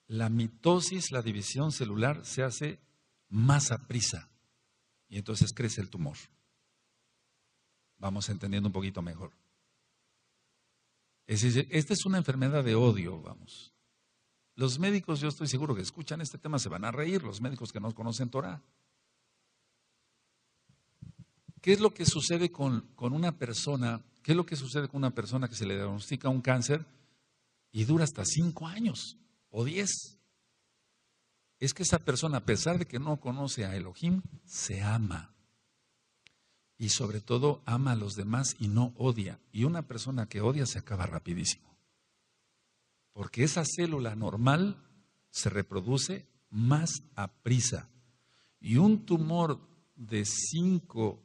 la mitosis, la división celular, se hace más a prisa. Y entonces crece el tumor. Vamos entendiendo un poquito mejor. Es decir, esta es una enfermedad de odio, vamos. Los médicos, yo estoy seguro que escuchan este tema, se van a reír, los médicos que no conocen Torah. ¿Qué es lo que sucede con una persona? ¿Qué es lo que sucede con una persona que se le diagnostica un cáncer y dura hasta 5 años o 10? Es que esa persona, a pesar de que no conoce a Elohim, se ama. Y sobre todo ama a los demás y no odia. Y una persona que odia se acaba rapidísimo. Porque esa célula normal se reproduce más a prisa. Y un tumor de 5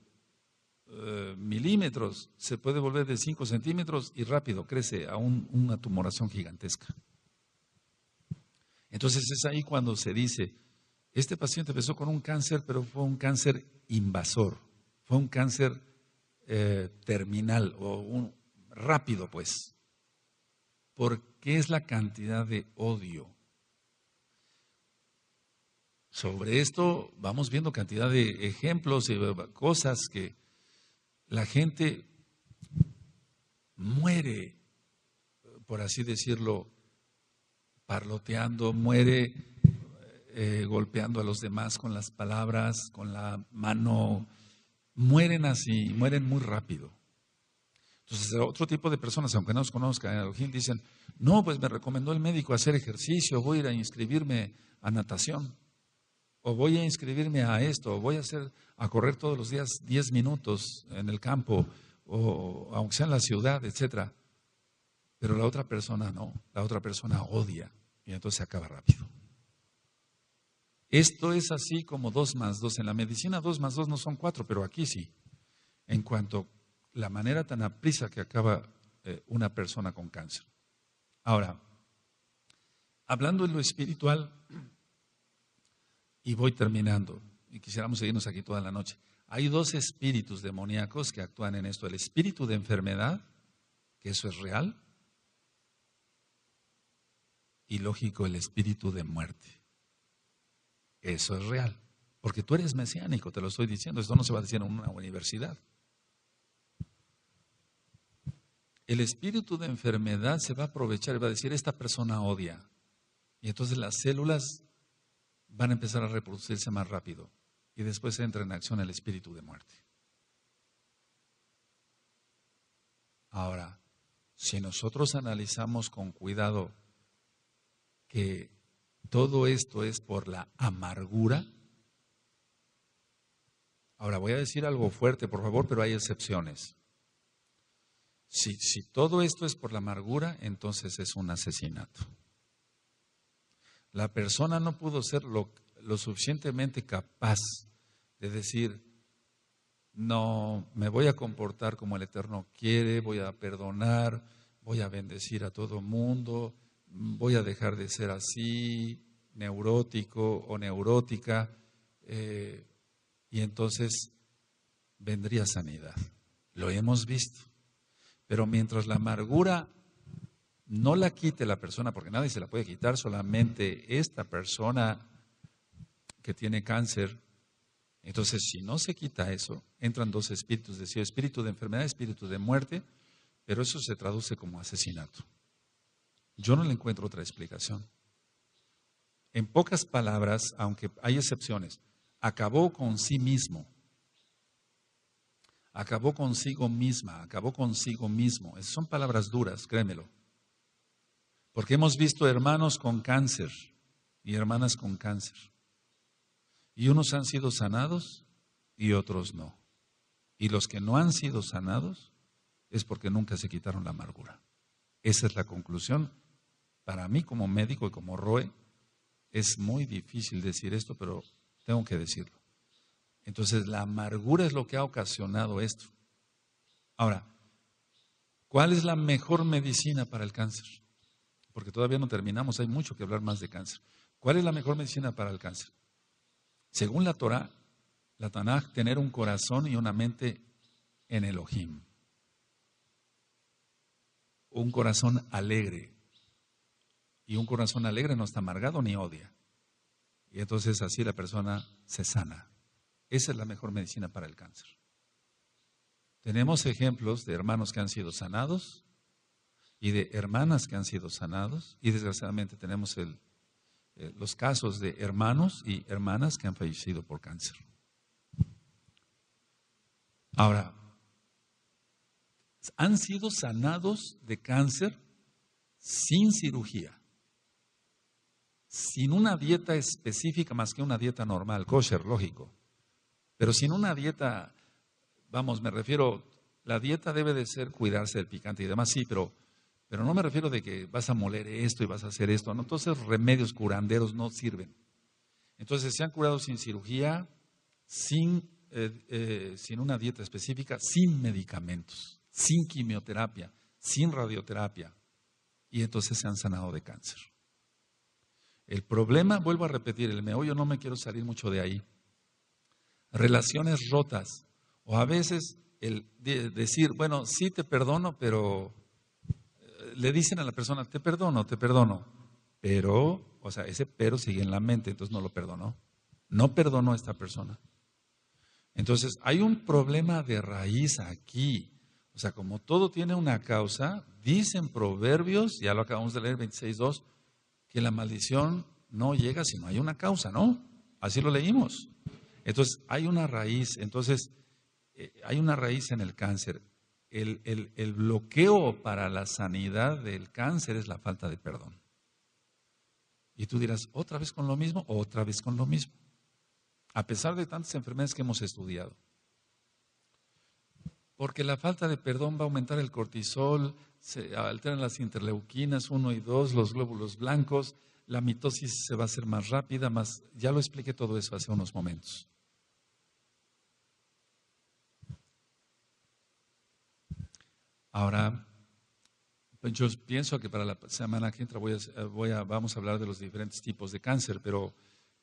milímetros se puede volver de 5 centímetros y rápido crece a una tumoración gigantesca. Entonces es ahí cuando se dice, este paciente empezó con un cáncer, pero fue un cáncer invasor. Fue un cáncer terminal o rápido pues. ¿Por qué es la cantidad de odio? Sobre esto vamos viendo cantidad de ejemplos y cosas que la gente muere, por así decirlo, parloteando, muere golpeando a los demás con las palabras, con la mano, mueren así, mueren muy rápido. Entonces, otro tipo de personas, aunque no los conozcan, en Elohim dicen, no, pues me recomendó el médico hacer ejercicio, voy a ir a inscribirme a natación, o voy a inscribirme a esto, o voy a correr todos los días 10 minutos en el campo, o aunque sea en la ciudad, etcétera. Pero la otra persona no, la otra persona odia, y entonces se acaba rápido. Esto es así como 2 más 2. En la medicina 2 más 2 no son 4, pero aquí sí. En cuanto la manera tan aprisa que acaba una persona con cáncer. Ahora, hablando en lo espiritual, y voy terminando, y quisiéramos seguirnos aquí toda la noche. Hay 2 espíritus demoníacos que actúan en esto. El espíritu de enfermedad, que eso es real, y lógico, el espíritu de muerte. Eso es real, porque tú eres mesiánico, te lo estoy diciendo, esto no se va a decir en una universidad. El espíritu de enfermedad se va a aprovechar y va a decir, esta persona odia. Y entonces las células van a empezar a reproducirse más rápido. Y después entra en acción el espíritu de muerte. Ahora, si nosotros analizamos con cuidado que todo esto es por la amargura. Ahora voy a decir algo fuerte, por favor, pero hay excepciones. Si todo esto es por la amargura, entonces es un asesinato. La persona no pudo ser lo suficientemente capaz de decir, no, me voy a comportar como el Eterno quiere, voy a perdonar, voy a bendecir a todo mundo, voy a dejar de ser así, neurótico o neurótica, y entonces vendría sanidad. Lo hemos visto. Pero mientras la amargura no la quite la persona, porque nadie se la puede quitar, solamente esta persona que tiene cáncer, entonces si no se quita eso, entran 2 espíritus, decía, espíritu de enfermedad, espíritu de muerte, pero eso se traduce como asesinato. Yo no le encuentro otra explicación. En pocas palabras, aunque hay excepciones, acabó con sí mismo. Acabó consigo misma, acabó consigo mismo. Esas son palabras duras, créemelo. Porque hemos visto hermanos con cáncer y hermanas con cáncer. Y unos han sido sanados y otros no. Y los que no han sido sanados es porque nunca se quitaron la amargura. Esa es la conclusión. Para mí como médico y como Roe, es muy difícil decir esto, pero tengo que decirlo. Entonces, la amargura es lo que ha ocasionado esto. Ahora, ¿cuál es la mejor medicina para el cáncer? Porque todavía no terminamos, hay mucho que hablar más de cáncer. ¿Cuál es la mejor medicina para el cáncer? Según la Torah, la Tanaj, tener un corazón y una mente en Elohim. Un corazón alegre. Y un corazón alegre no está amargado ni odia. Y entonces así la persona se sana. Esa es la mejor medicina para el cáncer. Tenemos ejemplos de hermanos que han sido sanados y de hermanas que han sido sanados. Y desgraciadamente tenemos los casos de hermanos y hermanas que han fallecido por cáncer. Ahora, han sido sanados de cáncer sin cirugía, sin una dieta específica más que una dieta normal, kosher, lógico. Pero sin una dieta, vamos, me refiero, la dieta debe de ser cuidarse del picante y demás, sí, pero no me refiero de que vas a moler esto y vas a hacer esto, no, entonces remedios curanderos no sirven. Entonces se han curado sin cirugía, sin una dieta específica, sin medicamentos, sin quimioterapia, sin radioterapia, y entonces se han sanado de cáncer. El problema, vuelvo a repetir, el meollo, no me quiero salir mucho de ahí. Relaciones rotas, o a veces el decir, bueno, sí te perdono, pero le dicen a la persona, te perdono, pero, o sea, ese pero sigue en la mente, entonces no lo perdonó. No perdonó a esta persona. Entonces, hay un problema de raíz aquí. O sea, como todo tiene una causa, dicen Proverbios, ya lo acabamos de leer, 26:2, que la maldición no llega si no hay una causa, ¿no? Así lo leímos. Entonces, hay una raíz. Entonces, hay una raíz en el cáncer. El bloqueo para la sanidad del cáncer es la falta de perdón. Y tú dirás, ¿otra vez con lo mismo? Otra vez con lo mismo. A pesar de tantas enfermedades que hemos estudiado. Porque la falta de perdón va a aumentar el cortisol, se alteran las interleuquinas 1 y 2, los glóbulos blancos, la mitosis se va a hacer más rápida, ya lo expliqué todo eso hace unos momentos. Ahora, pues yo pienso que para la semana que entra vamos a hablar de los diferentes tipos de cáncer, pero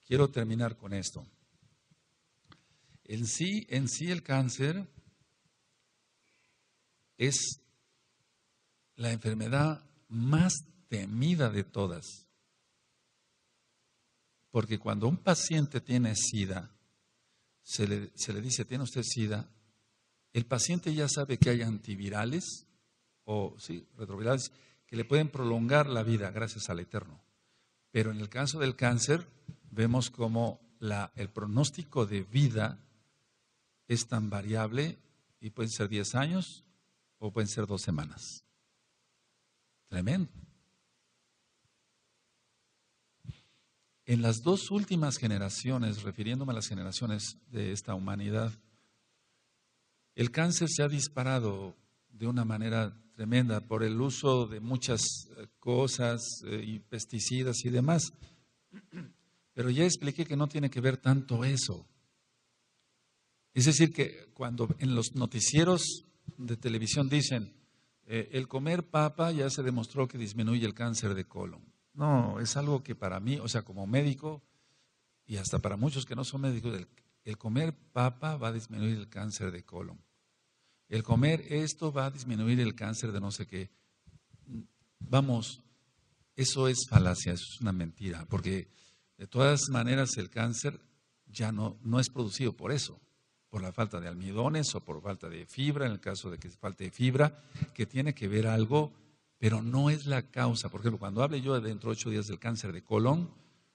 quiero terminar con esto. En sí el cáncer es la enfermedad más temida de todas. Porque cuando un paciente tiene SIDA, se le dice, ¿tiene usted SIDA? El paciente ya sabe que hay antivirales, retrovirales, que le pueden prolongar la vida gracias al Eterno. Pero en el caso del cáncer, vemos como el pronóstico de vida es tan variable y pueden ser 10 años o pueden ser 2 semanas. Tremendo. En las 2 últimas generaciones, refiriéndome a las generaciones de esta humanidad, el cáncer se ha disparado de una manera tremenda por el uso de muchas cosas y pesticidas y demás. Pero ya expliqué que no tiene que ver tanto eso. Es decir, que cuando en los noticieros de televisión dicen, el comer papa ya se demostró que disminuye el cáncer de colon. No, es algo que para mí, o sea, como médico, y hasta para muchos que no son médicos, el comer papa va a disminuir el cáncer de colon. El comer esto va a disminuir el cáncer de no sé qué. Vamos, eso es falacia, eso es una mentira, porque de todas maneras el cáncer ya no es producido por eso, por la falta de almidones o por falta de fibra, en el caso de que falte fibra, que tiene que ver algo, pero no es la causa. Por ejemplo, cuando hable yo dentro de 8 días del cáncer de colon,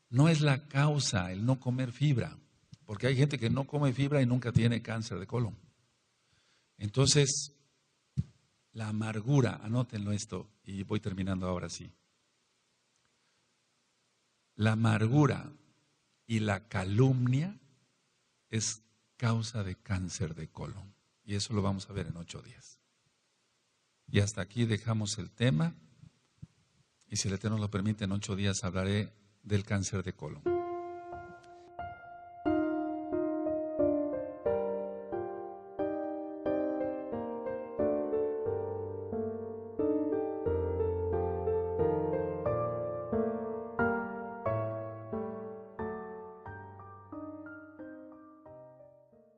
no es la causa el no comer fibra, porque hay gente que no come fibra y nunca tiene cáncer de colon. Entonces, la amargura, anótenlo esto y voy terminando ahora sí. La amargura y la calumnia es causa de cáncer de colon. Y eso lo vamos a ver en 8 días. Y hasta aquí dejamos el tema. Y si el Eterno lo permite, en 8 días hablaré del cáncer de colon.